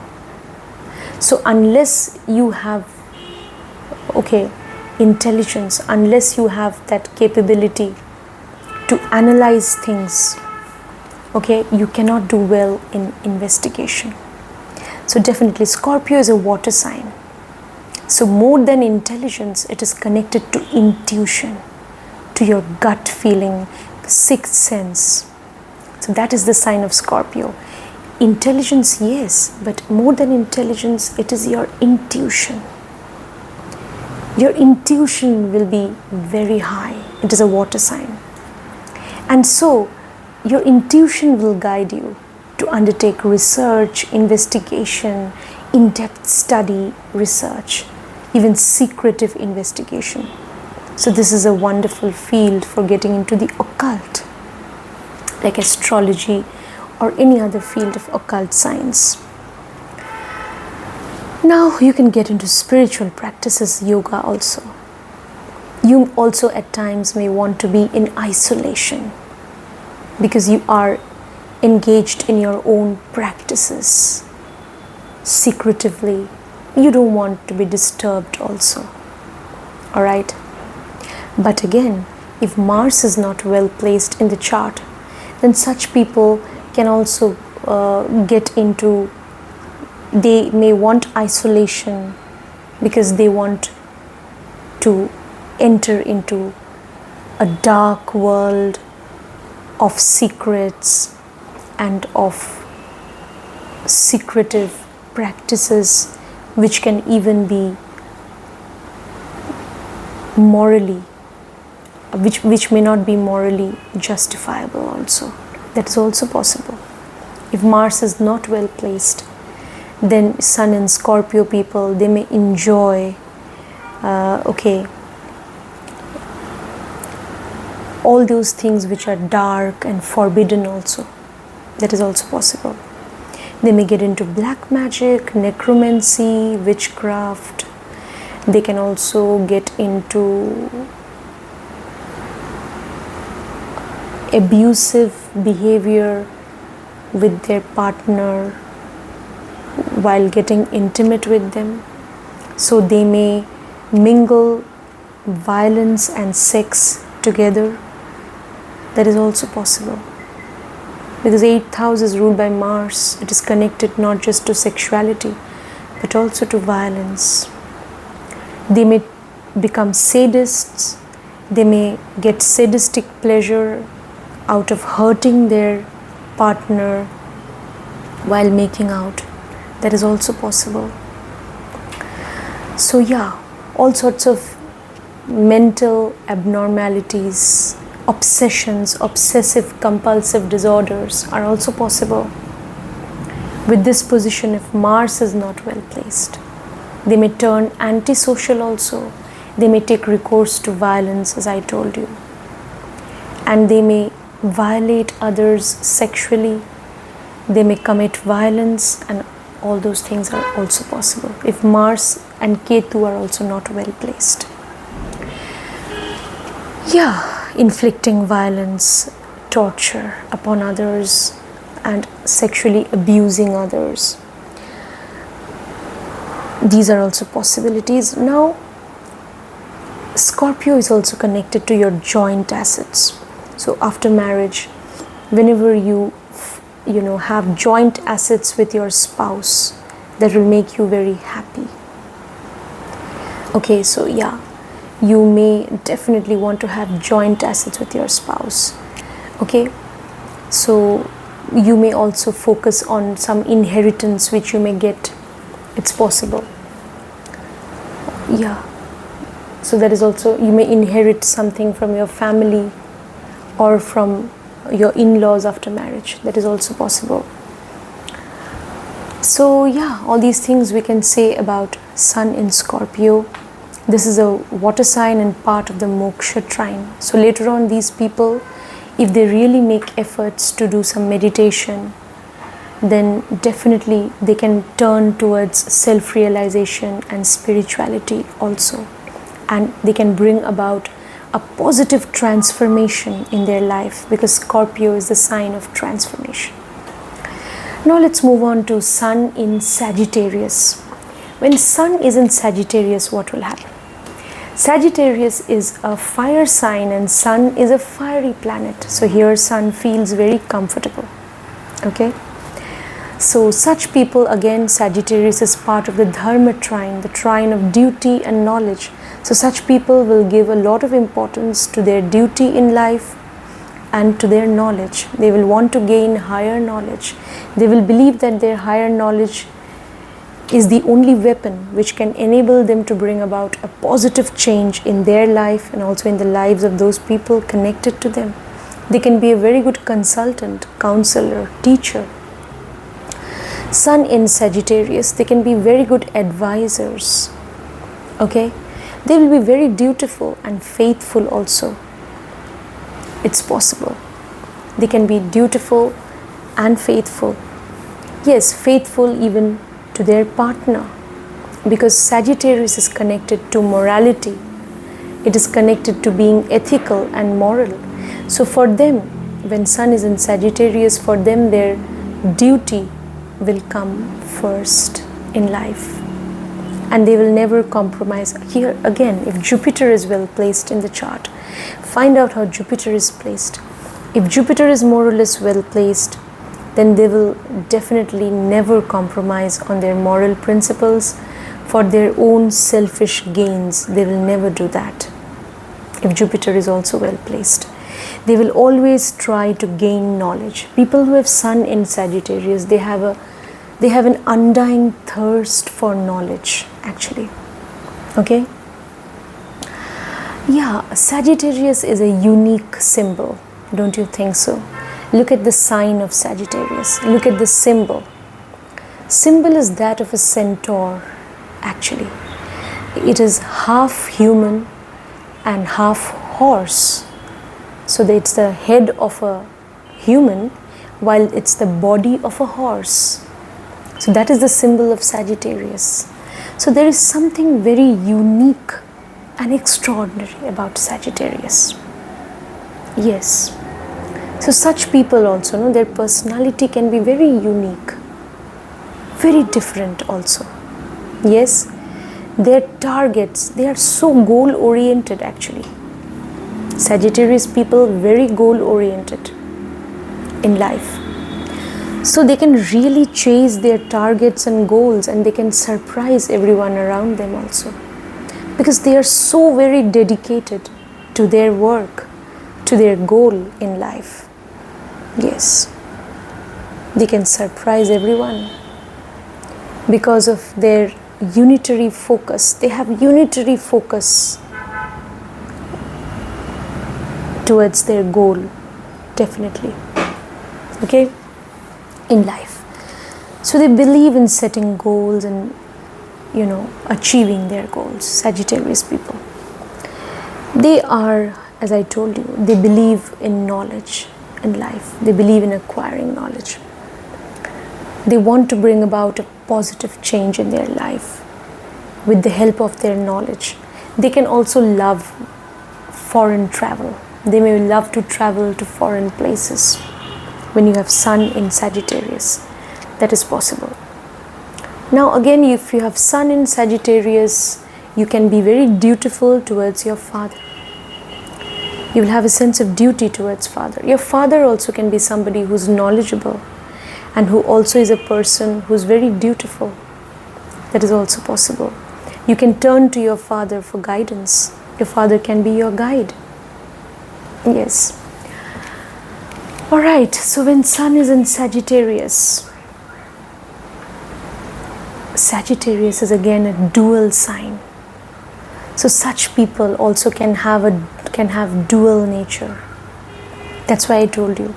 So unless you have intelligence, unless you have that capability to analyze things, you cannot do well in investigation. So definitely Scorpio is a water sign. So more than intelligence, it is connected to intuition, to your gut feeling, sixth sense. So that is the sign of Scorpio. Intelligence, yes, but more than intelligence, it is your intuition. Your intuition will be very high. It is a water sign. And so, your intuition will guide you to undertake research, investigation, in-depth study, research, even secretive investigation. So this is a wonderful field for getting into the occult, like astrology or any other field of occult science. Now you can get into spiritual practices, yoga also. You also at times may want to be in isolation because you are engaged in your own practices, secretively you don't want to be disturbed also. Alright? But again, if Mars is not well placed in the chart, then such people can also get into, they may want isolation because they want to enter into a dark world of secrets and of secretive practices which can even be morally, which may not be morally justifiable also. That is also possible. If Mars is not well placed, then Sun and Scorpio people, they may enjoy all those things which are dark and forbidden also. That is also possible. They may get into black magic, necromancy, witchcraft. They can also get into abusive behavior with their partner while getting intimate with them. So they may mingle violence and sex together. That is also possible. Because 8th house is ruled by Mars. It is connected not just to sexuality, but also to violence. They may become sadists. They may get sadistic pleasure out of hurting their partner while making out. That is also possible. So yeah, all sorts of mental abnormalities, obsessions, obsessive compulsive disorders are also possible with this position if Mars is not well placed. They may turn antisocial also. They may take recourse to violence, as I told you. And they may violate others sexually. They may commit violence, and all those things are also possible if Mars and Ketu are also not well placed. Yeah, inflicting violence, torture upon others, and sexually abusing others. These are also possibilities. Now, Scorpio is also connected to your joint assets. So after marriage, whenever you have joint assets with your spouse, that will make you very happy. Okay, so yeah, you may definitely want to have joint assets with your spouse. Okay, so you may also focus on some inheritance which you may get. It's possible. Yeah, so that is also, you may inherit something from your family or from your in-laws after marriage. That is also possible. So yeah, all these things we can say about Sun in Scorpio. This is a water sign and part of the moksha trine. So later on, these people, if they really make efforts to do some meditation, then definitely they can turn towards self-realization and spirituality also. And they can bring about a positive transformation in their life, because Scorpio is the sign of transformation. Now let's move on to Sun in Sagittarius. When Sun is in Sagittarius, what will happen? Sagittarius is a fire sign and Sun is a fiery planet. So here Sun feels very comfortable. Okay. So such people, again, Sagittarius is part of the Dharma trine, the trine of duty and knowledge. So such people will give a lot of importance to their duty in life and to their knowledge. They will want to gain higher knowledge. They will believe that their higher knowledge is the only weapon which can enable them to bring about a positive change in their life and also in the lives of those people connected to them. They can be a very good consultant, counselor, teacher. Sun in Sagittarius, they can be very good advisors. Okay? They will be very dutiful and faithful also. It's possible. They can be dutiful and faithful. Yes, faithful even to their partner, because Sagittarius is connected to morality. It is connected to being ethical and moral. So for them, when Sun is in Sagittarius, for them their duty will come first in life. and they will never compromise. Here again, if Jupiter is well placed in the chart, find out how Jupiter is placed. If Jupiter is more or less well placed, then they will definitely never compromise on their moral principles for their own selfish gains. They will never do that. If Jupiter is also well placed, they will always try to gain knowledge. People who have Sun in Sagittarius, they have an undying thirst for knowledge, actually. Okay? Yeah, Sagittarius is a unique symbol. Don't you think so? Look at the sign of Sagittarius. Look at the symbol. Symbol is that of a centaur, actually. It is half human and half horse. So it's the head of a human while it's the body of a horse. So that is the symbol of Sagittarius. So there is something very unique and extraordinary about Sagittarius. Yes. So such people also, their personality can be very unique, very different also. Yes, their targets, they are so goal oriented actually. Sagittarius people very goal oriented in life. So they can really chase their targets and goals, and they can surprise everyone around them also. Because they are so very dedicated to their work, to their goal in life. Yes, they can surprise everyone because of their unitary focus. They have unitary focus towards their goal, definitely. Okay, in life. So they believe in setting goals and, achieving their goals. Sagittarius people. They are, as I told you, they believe in knowledge in life. They believe in acquiring knowledge. They want to bring about a positive change in their life with the help of their knowledge. They can also love foreign travel. They may love to travel to foreign places. When you have Sun in Sagittarius, that is possible. Now again, if you have Sun in Sagittarius, you can be very dutiful towards your father. You will have a sense of duty towards father. Your father also can be somebody who's knowledgeable and who also is a person who's very dutiful. That is also possible. You can turn to your father for guidance. Your father can be your guide. Yes. Alright, so when Sun is in Sagittarius, Sagittarius is again a dual sign. So such people also can have dual nature. That's why I told you,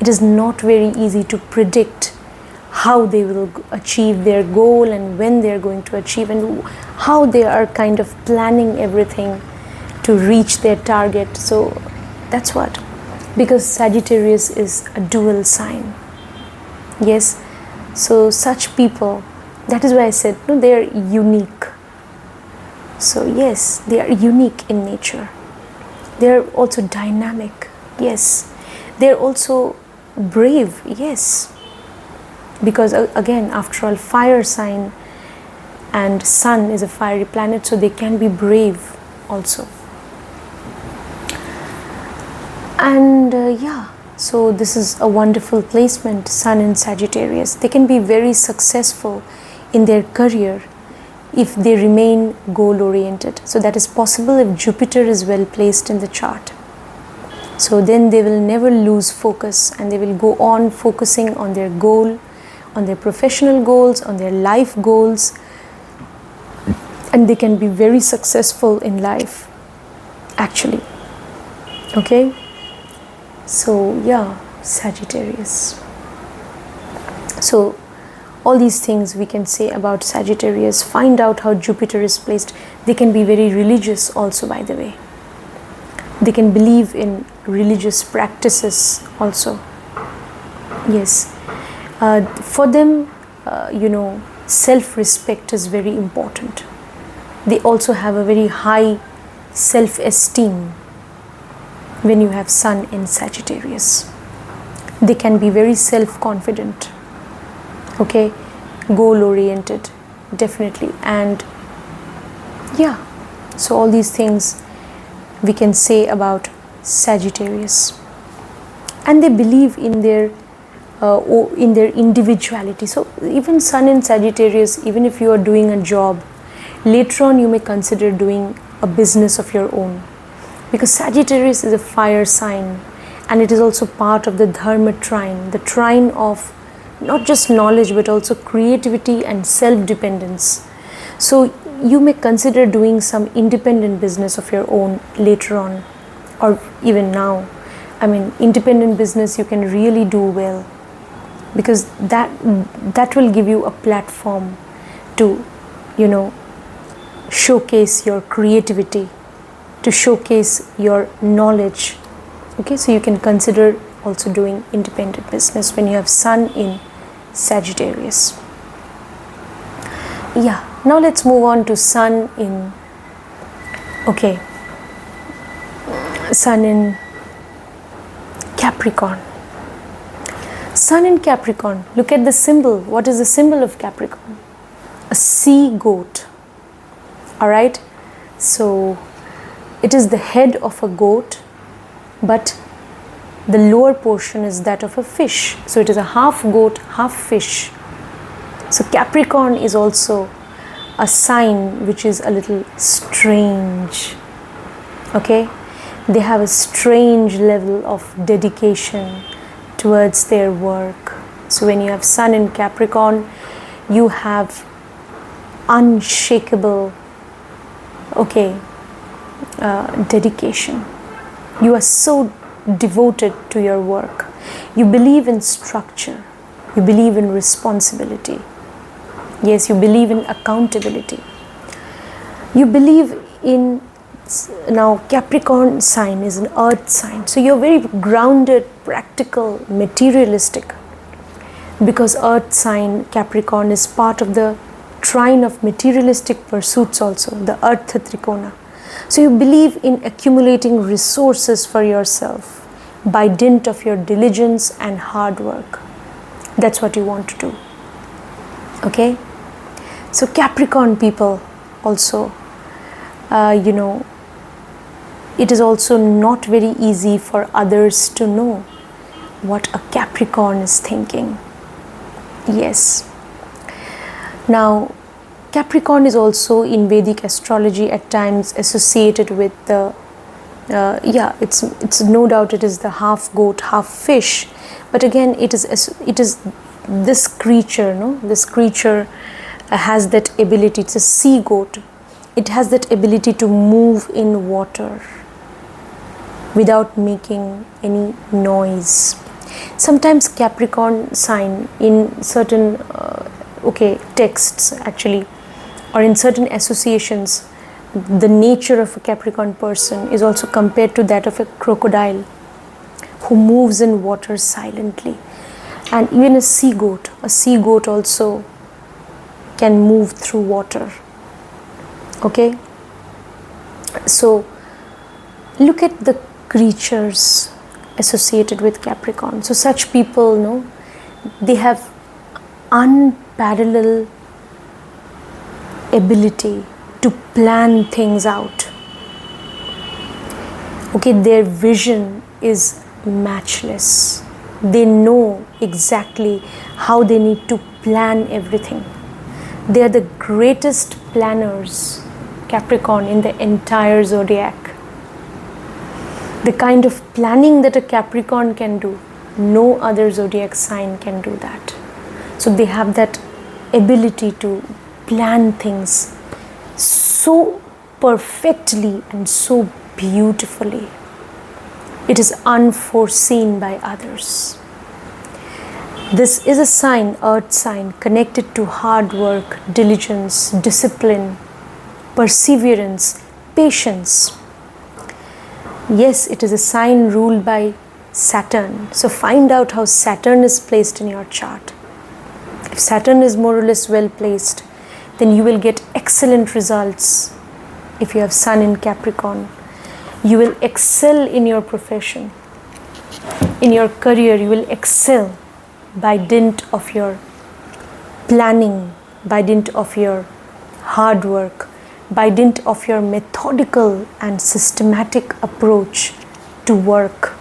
it is not very easy to predict how they will achieve their goal and when they are going to achieve and how they are kind of planning everything to reach their target. So that's what, because Sagittarius is a dual sign. Yes, so such people, that is why I said, no, they are unique. So yes, they are unique in nature. They are also dynamic. Yes, they are also brave. Yes, because again, after all, fire sign and Sun is a fiery planet, so they can be brave also. And yeah, so this is a wonderful placement, Sun in Sagittarius. They can be very successful in their career if they remain goal oriented. So that is possible if Jupiter is well placed in the chart. So then they will never lose focus and they will go on focusing on their goal, on their professional goals, on their life goals, and they can be very successful in life actually. Okay, so yeah, Sagittarius. So all these things we can say about Sagittarius. Find out how Jupiter is placed. They can be very religious also, by the way. They can believe in religious practices also. Yes, for them, self-respect is very important. They also have a very high self-esteem when you have Sun in Sagittarius. They can be very self-confident. Okay, goal oriented, definitely, and Yeah, so all these things we can say about Sagittarius. And they believe in their individuality. So even Sun in Sagittarius, even if you are doing a job, later on you may consider doing a business of your own, because Sagittarius is a fire sign, and it is also part of the Dharma trine, the trine of not just knowledge but also creativity and self-dependence. So you may consider doing some independent business of your own later on, or even now. I mean, independent business you can really do well, because that will give you a platform to, showcase your creativity, to showcase your knowledge. Okay, so you can consider also doing independent business when you have Sun in Sagittarius. Yeah, now let's move on to Sun in, Sun in Capricorn. Sun in Capricorn, look at the symbol. What is the symbol of Capricorn? A sea goat. Alright, so it is the head of a goat, but the lower portion is that of a fish. So it is a half goat, half fish. So Capricorn is also a sign which is a little strange. Okay, they have a strange level of dedication towards their work. So when you have Sun in Capricorn, you have unshakable dedication. You are so devoted to your work. You believe in structure. You believe in responsibility. Yes, you believe in accountability. You believe in, now Capricorn sign is an earth sign. So you're very grounded, practical, materialistic. Because earth sign Capricorn is part of the trine of materialistic pursuits also, the Artha Trikona. So you believe in accumulating resources for yourself by dint of your diligence and hard work. That's what you want to do. Okay? So Capricorn people also, it is also not very easy for others to know what a Capricorn is thinking. Yes. Now, Capricorn is also in Vedic astrology at times associated with the, it's no doubt it is the half goat, half fish. But again, it is this creature, This creature has that ability. It's a sea goat. It has that ability to move in water without making any noise. Sometimes Capricorn sign in certain texts actually, or in certain associations, the nature of a Capricorn person is also compared to that of a crocodile who moves in water silently. And even a sea goat also can move through water. Okay, so look at the creatures associated with Capricorn. So such people, they have unparalleled ability to plan things out. Okay, their vision is matchless. They know exactly how they need to plan everything. They are the greatest planners, Capricorn, in the entire zodiac. The kind of planning that a Capricorn can do, no other zodiac sign can do that. So they have that ability to plan things so perfectly and so beautifully. It is unforeseen by others. This is a sign, earth sign, connected to hard work, diligence, discipline, perseverance, patience. Yes, it is a sign ruled by Saturn. So find out how Saturn is placed in your chart. If Saturn is more or less well placed, then you will get excellent results. If you have Sun in Capricorn, you will excel in your profession. In your career, you will excel by dint of your planning, by dint of your hard work, by dint of your methodical and systematic approach to work,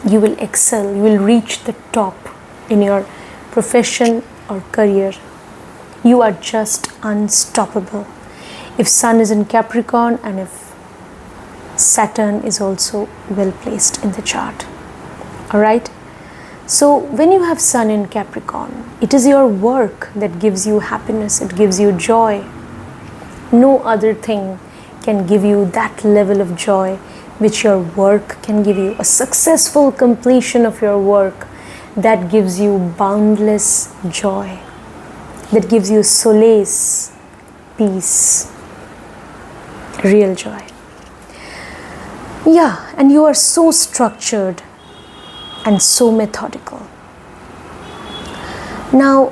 you will excel, you will reach the top in your profession or career. You are just unstoppable. If Sun is in Capricorn and if Saturn is also well placed in the chart. Alright? So when you have Sun in Capricorn, it is your work that gives you happiness, it gives you joy. No other thing can give you that level of joy which your work can give you. A successful completion of your work that gives you boundless joy, that gives you solace, peace, real joy. Yeah, and you are so structured and so methodical. Now,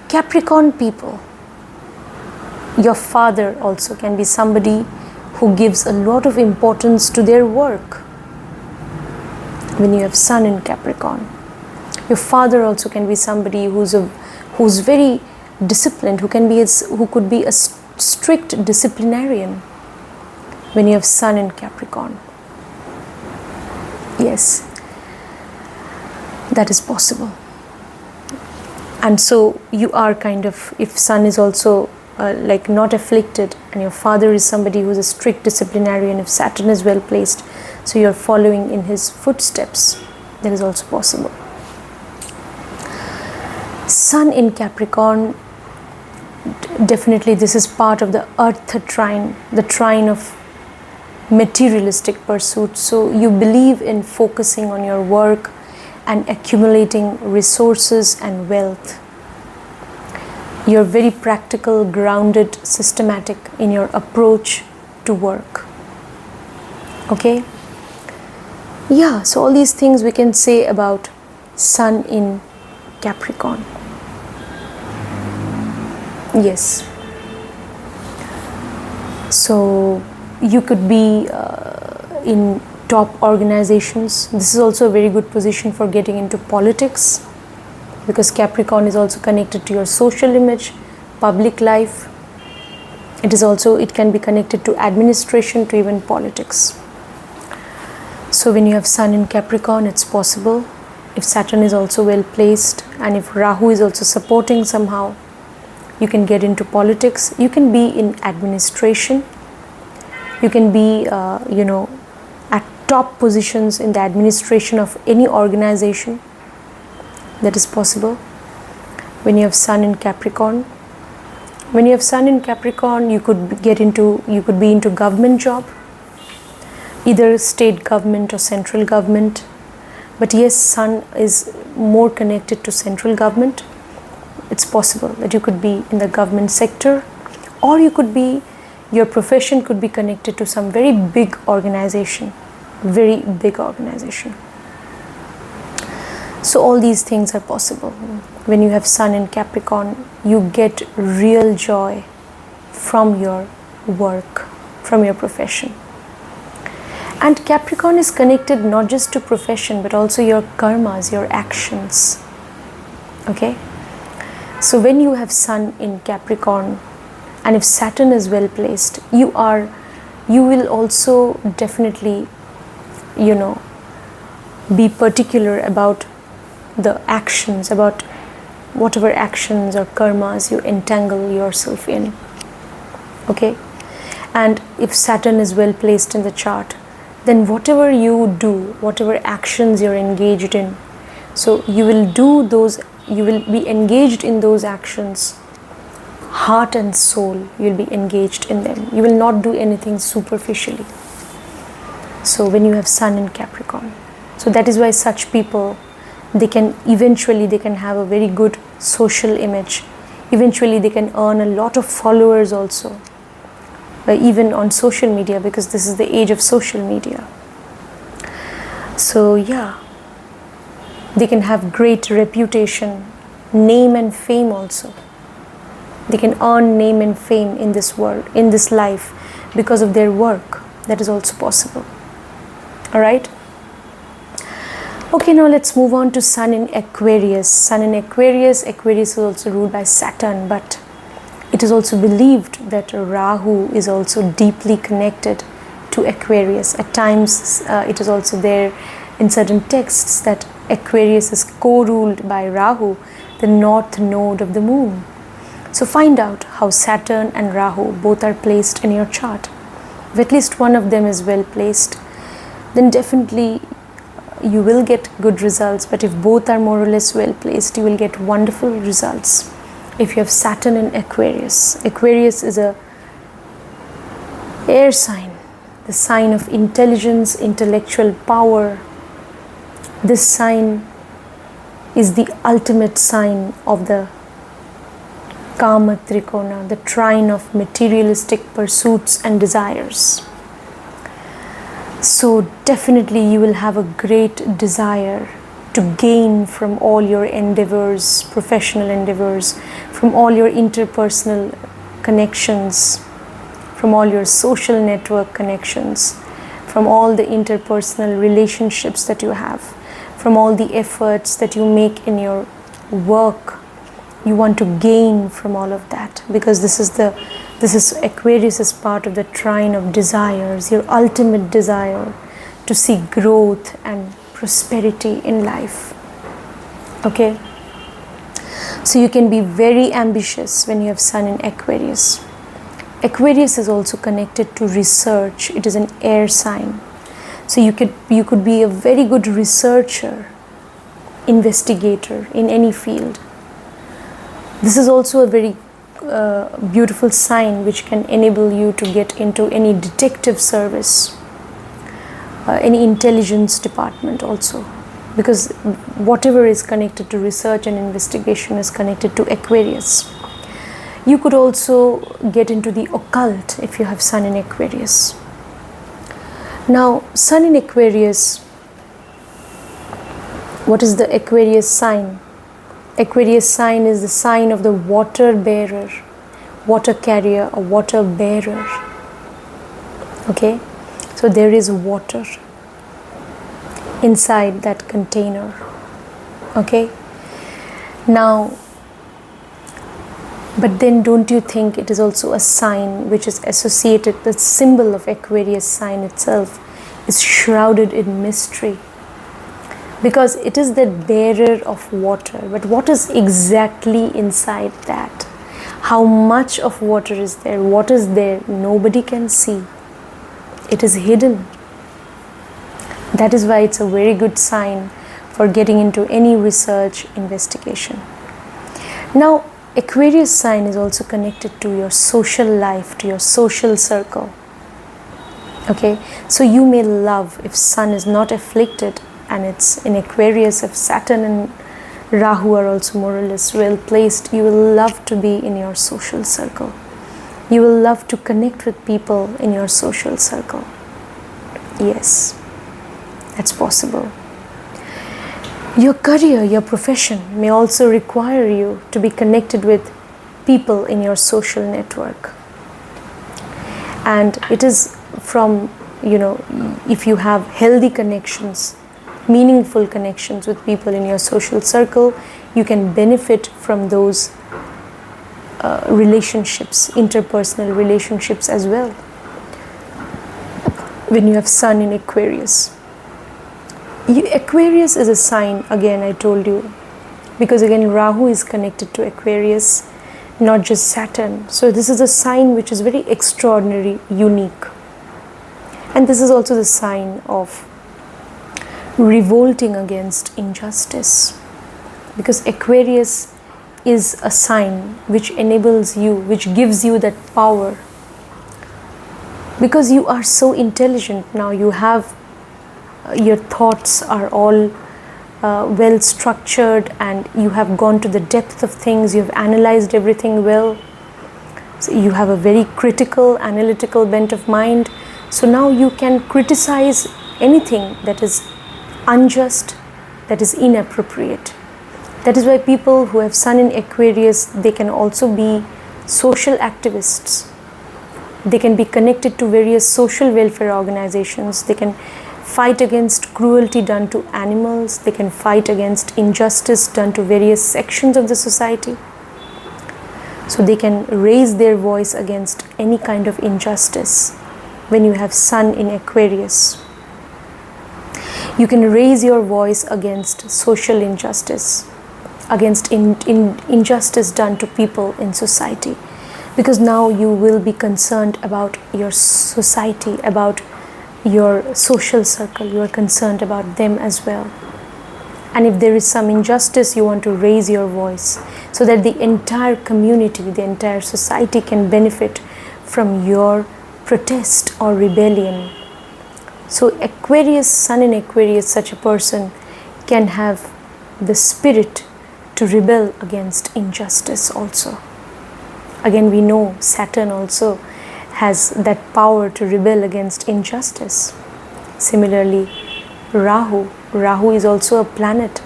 Capricorn people, your father also can be somebody who gives a lot of importance to their work. When you have Sun in Capricorn, your father also can be somebody who's very disciplined, who could be a strict disciplinarian. When you have Sun in Capricorn, yes, that is possible. And so you are kind of, if Sun is also like not afflicted and your father is somebody who's a strict disciplinarian, if Saturn is well placed, so you're following in his footsteps, that is also possible. Sun in Capricorn, definitely this is part of the Earth trine, the trine of materialistic pursuits. So you believe in focusing on your work and accumulating resources and wealth. You're very practical, grounded, systematic in your approach to work. Okay? Yeah, so all these things we can say about Sun in Capricorn. Yes. So you could be in top organizations. This is also a very good position for getting into politics, because Capricorn is also connected to your social image, public life. It can be connected to administration, to even politics. So when you have Sun in Capricorn, it's possible. If Saturn is also well placed and if Rahu is also supporting somehow, you can get into politics. You can be in administration. You can be, at top positions in the administration of any organization. That is possible when you have Sun in Capricorn. When you have Sun in Capricorn, you could be into government job, either state government or central government. But yes, Sun is more connected to central government. It's possible that you could be in the government sector, or your profession could be connected to some very big organization. So all these things are possible. When you have Sun in Capricorn, you get real joy from your work, from your profession. And Capricorn is connected not just to profession, but also your karmas, your actions. Okay? So when you have Sun in Capricorn, and if Saturn is well placed, you will also definitely, be particular about the actions, about whatever actions or karmas you entangle yourself in. Okay? And if Saturn is well placed in the chart, then whatever you do, whatever actions you're engaged in, so you will be engaged in those actions, heart and soul, you'll be engaged in them. You will not do anything superficially. So when you have Sun in Capricorn, so that is why such people, they can have a very good social image. Eventually they can earn a lot of followers also, even on social media, because this is the age of social media. So yeah, they can have great reputation, name and fame also. They can earn name and fame in this world, in this life, because of their work. That is also possible. Alright? Okay, now let's move on to Sun in Aquarius. Sun in Aquarius is also ruled by Saturn, but It is also believed that Rahu is also deeply connected to Aquarius. At times, it is also there in certain texts that Aquarius is co-ruled by Rahu, the north node of the moon. So find out how Saturn and Rahu both are placed in your chart. If at least one of them is well placed, then definitely you will get good results. But if both are more or less well placed, you will get wonderful results. If you have Saturn in Aquarius, Aquarius is a air sign, the sign of intelligence, intellectual power. This sign is the ultimate sign of the Kama Trikona, the trine of materialistic pursuits and desires. So definitely you will have a great desire to gain from all your endeavors, professional endeavors, from all your interpersonal connections, from all your social network connections, from all the interpersonal relationships that you have, from all the efforts that you make in your work. You want to gain from all of that, because this is Aquarius is part of the trine of desires, your ultimate desire to see growth and prosperity in life. Okay, so you can be very ambitious when you have Sun in Aquarius. Aquarius is also connected to research. It is an air sign, so you could be a very good researcher, investigator in any field. This is also a very beautiful sign which can enable you to get into any detective service, any intelligence department also, because whatever is connected to research and investigation is connected to Aquarius. You could also get into the occult if you have Sun in Aquarius. Now, Sun in Aquarius, what is the Aquarius sign? Aquarius sign is the sign of the water bearer, water carrier, or water bearer. Okay, so there is water inside that container. Okay, now, but then don't you think it is also a sign which is associated, the symbol of Aquarius sign itself is shrouded in mystery, because it is the bearer of water. But what is exactly inside that? How much of water is there? What is there? Nobody can see. It is hidden. That is why it's a very good sign for getting into any research investigation. Now, Aquarius sign is also connected to your social life, to your social circle. Okay, so you may love, if Sun is not afflicted and it's in Aquarius, if Saturn and Rahu are also more or less well placed, you will love to be in your social circle. You will love to connect with people in your social circle. Yes, that's possible. Your career, your profession may also require you to be connected with people in your social network. And it is from, if you have healthy connections, meaningful connections with people in your social circle, you can benefit from those relationships, interpersonal relationships as well, when you have Sun in Aquarius. Aquarius is a sign, again I told you, because again Rahu is connected to Aquarius, not just Saturn. So this is a sign which is very extraordinary, unique. And this is also the sign of revolting against injustice, because Aquarius is a sign which enables you, which gives you that power, because you are so intelligent now. You have your thoughts are all well structured, and you have gone to the depth of things. You have analyzed everything well. So you have a very critical, analytical bent of mind. So now you can criticize anything that is unjust, that is inappropriate. That is why people who have Sun in Aquarius, they can also be social activists. They can be connected to various social welfare organizations. They can fight against cruelty done to animals. They can fight against injustice done to various sections of the society. So they can raise their voice against any kind of injustice. When you have Sun in Aquarius, you can raise your voice against social injustice, against injustice done to people in society, because now you will be concerned about your society, about your social circle. You are concerned about them as well. And if there is some injustice, you want to raise your voice so that the entire community, the entire society can benefit from your protest or rebellion. So Aquarius, Sun in Aquarius, such a person can have the spirit to rebel against injustice also. Again, we know Saturn also has that power to rebel against injustice. Similarly, Rahu is also a planet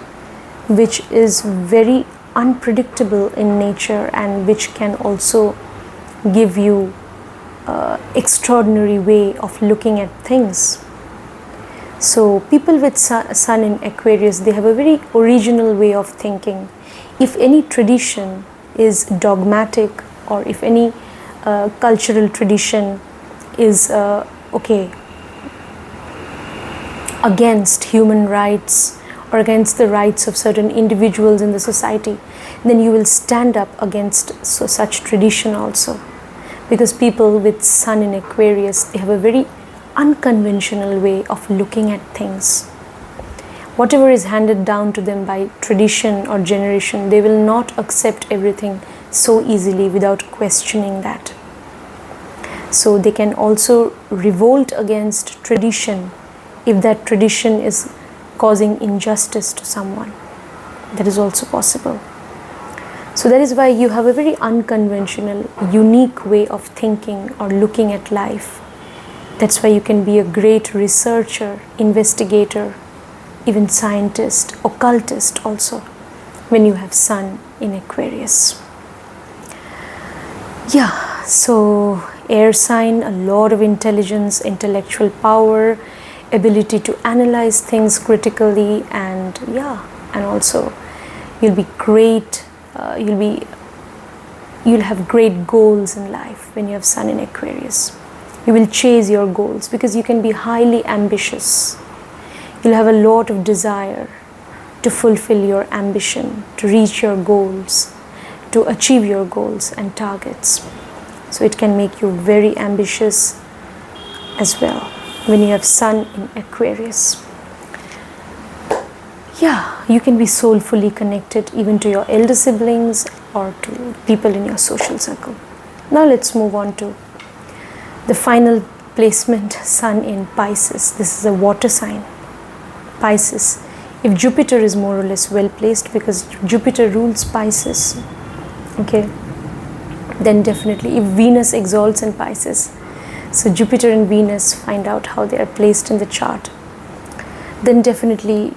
which is very unpredictable in nature and which can also give you extraordinary way of looking at things. So people with Sun in Aquarius, they have a very original way of thinking. If any tradition is dogmatic, or if any cultural tradition is against human rights or against the rights of certain individuals in the society, then you will stand up against such tradition also. Because people with Sun in Aquarius, they have a very unconventional way of looking at things. Whatever is handed down to them by tradition or generation, they will not accept everything so easily without questioning that. So they can also revolt against tradition if that tradition is causing injustice to someone. That is also possible. So that is why you have a very unconventional, unique way of thinking or looking at life. That's why you can be a great researcher, investigator, even scientist, occultist also, when you have Sun in Aquarius. Yeah, so air sign, a lot of intelligence, intellectual power, ability to analyze things critically, and also you'll be great. You'll have great goals in life when you have Sun in Aquarius. You will chase your goals because you can be highly ambitious. You'll have a lot of desire to fulfill your ambition, to reach your goals, to achieve your goals and targets. So it can make you very ambitious as well when you have Sun in Aquarius. Yeah, you can be soulfully connected even to your elder siblings or to people in your social circle. Now let's move on to the final placement, Sun in Pisces. This is a water sign, Pisces. If Jupiter is more or less well placed, because Jupiter rules Pisces, okay, then definitely if Venus exalts in Pisces, so Jupiter and Venus, find out how they are placed in the chart, then definitely,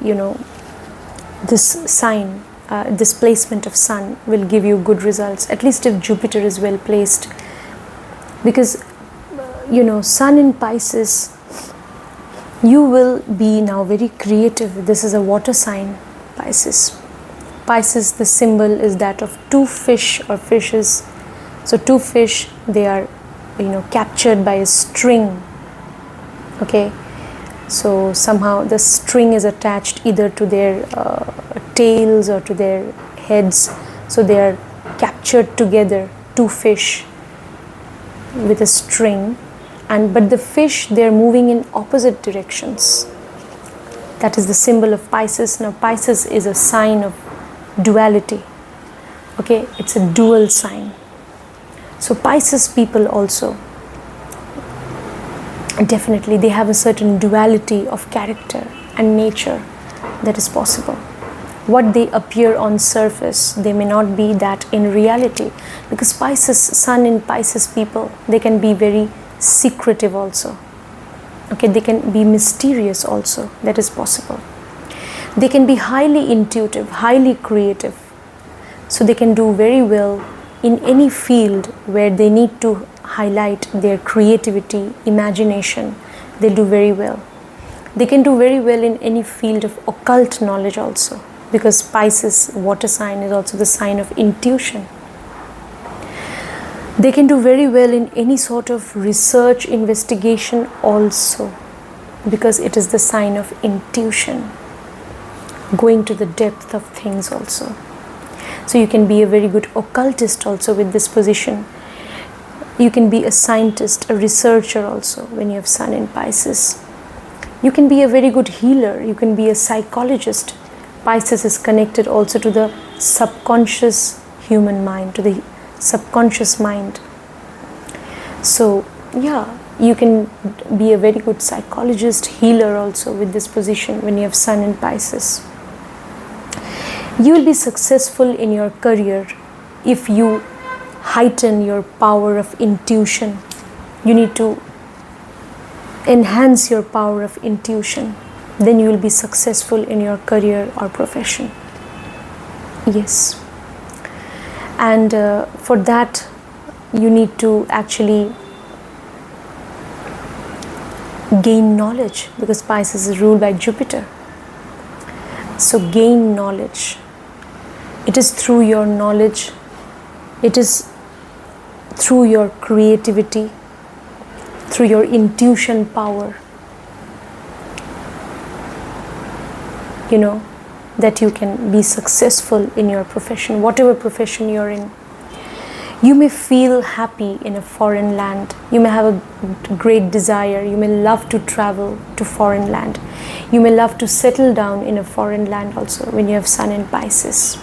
this sign, this placement of Sun will give you good results, at least if Jupiter is well placed. Because Sun in Pisces, you will be now very creative. This is a water sign, Pisces. Pisces, the symbol is that of two fish or fishes. So two fish, they are captured by a string, okay. So somehow the string is attached either to their tails or to their heads. So they are captured together, two fish with a string, but the fish, they are moving in opposite directions. That is the symbol of Pisces. Now Pisces is a sign of duality, okay, it's a dual sign. So Pisces people also, definitely they have a certain duality of character and nature that is possible. What they appear on surface, they may not be that in reality, because Pisces, Sun in Pisces people, they can be very secretive also, okay, they can be mysterious also, that is possible. They can be highly intuitive, highly creative, so they can do very well in any field where they need to highlight their creativity, imagination. They do very well. They can do very well in any field of occult knowledge also, because Pisces, water sign, is also the sign of intuition. They can do very well in any sort of research, investigation also, because it is the sign of intuition, going to the depth of things also. So you can be a very good occultist also with this position. You can be a scientist, a researcher also when you have Sun in Pisces. You can be a very good healer. You can be a psychologist. Pisces is connected also to the subconscious human mind, to the subconscious mind. So yeah, you can be a very good psychologist, healer also with this position when you have Sun in Pisces. You will be successful in your career if you heighten your power of intuition. You need to enhance your power of intuition. Then you will be successful in your career or profession. Yes. And for that, you need to actually gain knowledge, because Pisces is ruled by Jupiter. So gain knowledge. It is through your knowledge, it is through your creativity, through your intuition power, that you can be successful in your profession, whatever profession you're in. You may feel happy in a foreign land. You may have a great desire. You may love to travel to foreign land. You may love to settle down in a foreign land also when you have Sun in Pisces.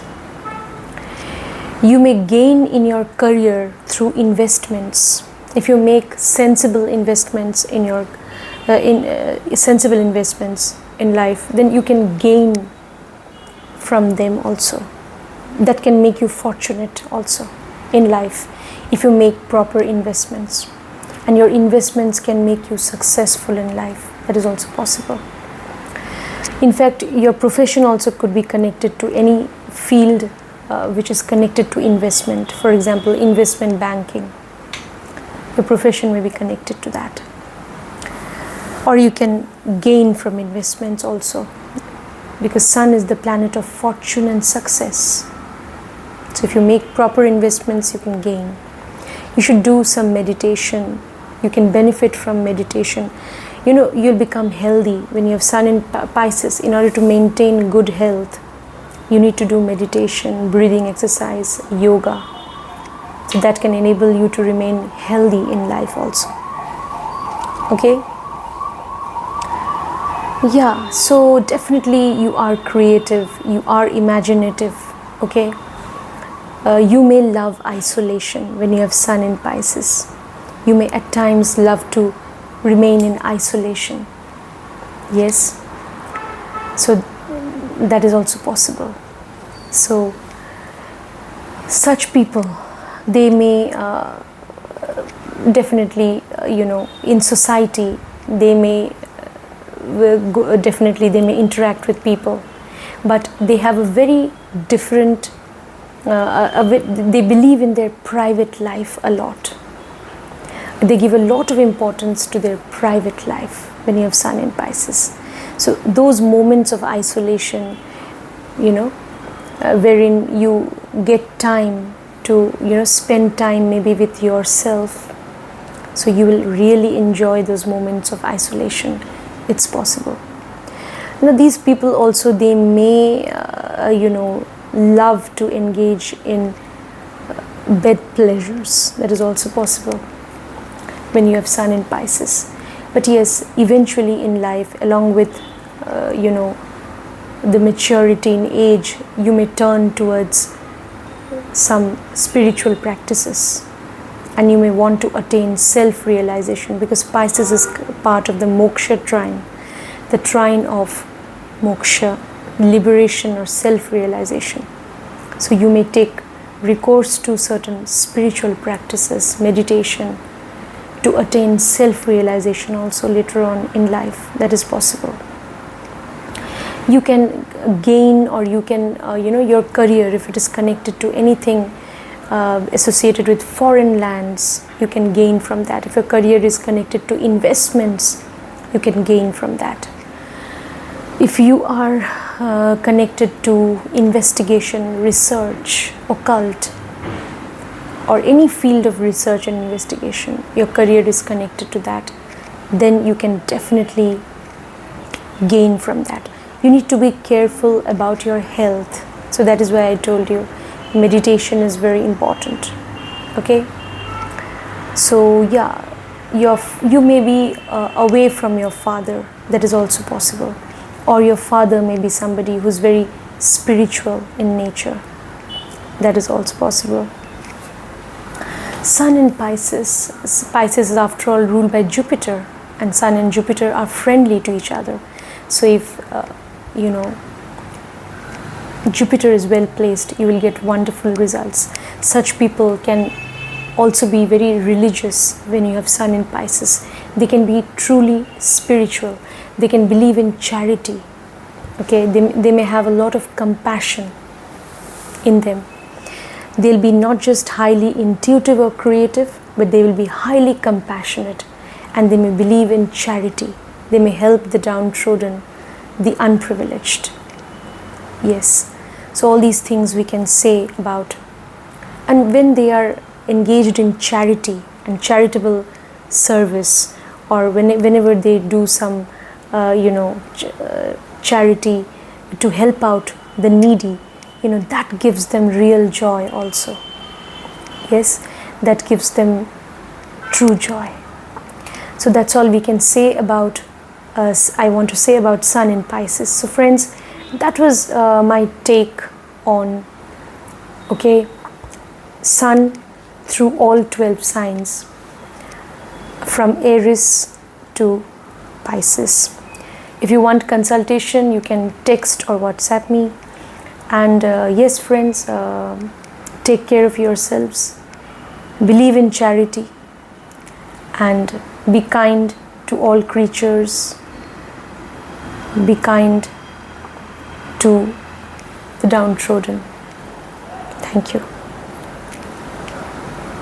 You may gain in your career through investments. If you make sensible investments in your sensible investments in life, then you can gain from them also. That can make you fortunate also in life if you make proper investments, and your investments can make you successful in life. That is also possible. In fact, your profession also could be connected to any field which is connected to investment. For example, investment banking. Your profession may be connected to that. Or you can gain from investments also, because Sun is the planet of fortune and success. So if you make proper investments, you can gain. You should do some meditation. You can benefit from meditation. You'll become healthy when you have Sun in Pisces. In order to maintain good health, you need to do meditation, breathing exercise, yoga. So that can enable you to remain healthy in life also. Okay? Yeah, so definitely you are creative, you are imaginative, okay? You may love isolation when you have Sun in Pisces. You may at times love to remain in isolation. Yes? So that is also possible. So such people, they may definitely, in society, they may they may interact with people, but they have a very different, they believe in their private life a lot. They give a lot of importance to their private life when you have Sun in Pisces. So those moments of isolation, wherein you get time to, spend time maybe with yourself. So you will really enjoy those moments of isolation. It's possible. These people also, they may, love to engage in bed pleasures. That is also possible when you have Sun in Pisces. But yes, eventually in life, along with, the maturity in age, you may turn towards some spiritual practices, and you may want to attain self-realization, because Pisces is part of the moksha trine, the trine of moksha, liberation or self-realization. So you may take recourse to certain spiritual practices, meditation, to attain self-realization also later on in life. That is possible. You can gain, or you can, your career, if it is connected to anything associated with foreign lands, you can gain from that. If your career is connected to investments, you can gain from that. If you are connected to investigation, research, occult, or any field of research and investigation, your career is connected to that, then you can definitely gain from that. You need to be careful about your health. So that is why I told you meditation is very important. Okay, so yeah, you may be away from your father. That is also possible. Or your father may be somebody who's very spiritual in nature. That is also possible. Sun in Pisces. Pisces is after all ruled by Jupiter, and Sun and Jupiter are friendly to each other. So if Jupiter is well placed, you will get wonderful results. Such people can also be very religious when you have Sun in Pisces. They can be truly spiritual. They can believe in charity. Okay, they may have a lot of compassion in them. They'll be not just highly intuitive or creative, but they will be highly compassionate, and they may believe in charity. They may help the downtrodden, the unprivileged. Yes, so all these things we can say about. And when they are engaged in charity and charitable service, or whenever they do some charity to help out the needy, that gives them real joy also. Yes, that gives them true joy. So that's all we can say about us. I want to say about Sun in Pisces. So friends, that was my take on Sun through all 12 signs, from Aries to Pisces. If you want consultation, you can text or WhatsApp me. And yes friends, take care of yourselves, believe in charity, and be kind to all creatures, be kind to the downtrodden. Thank you.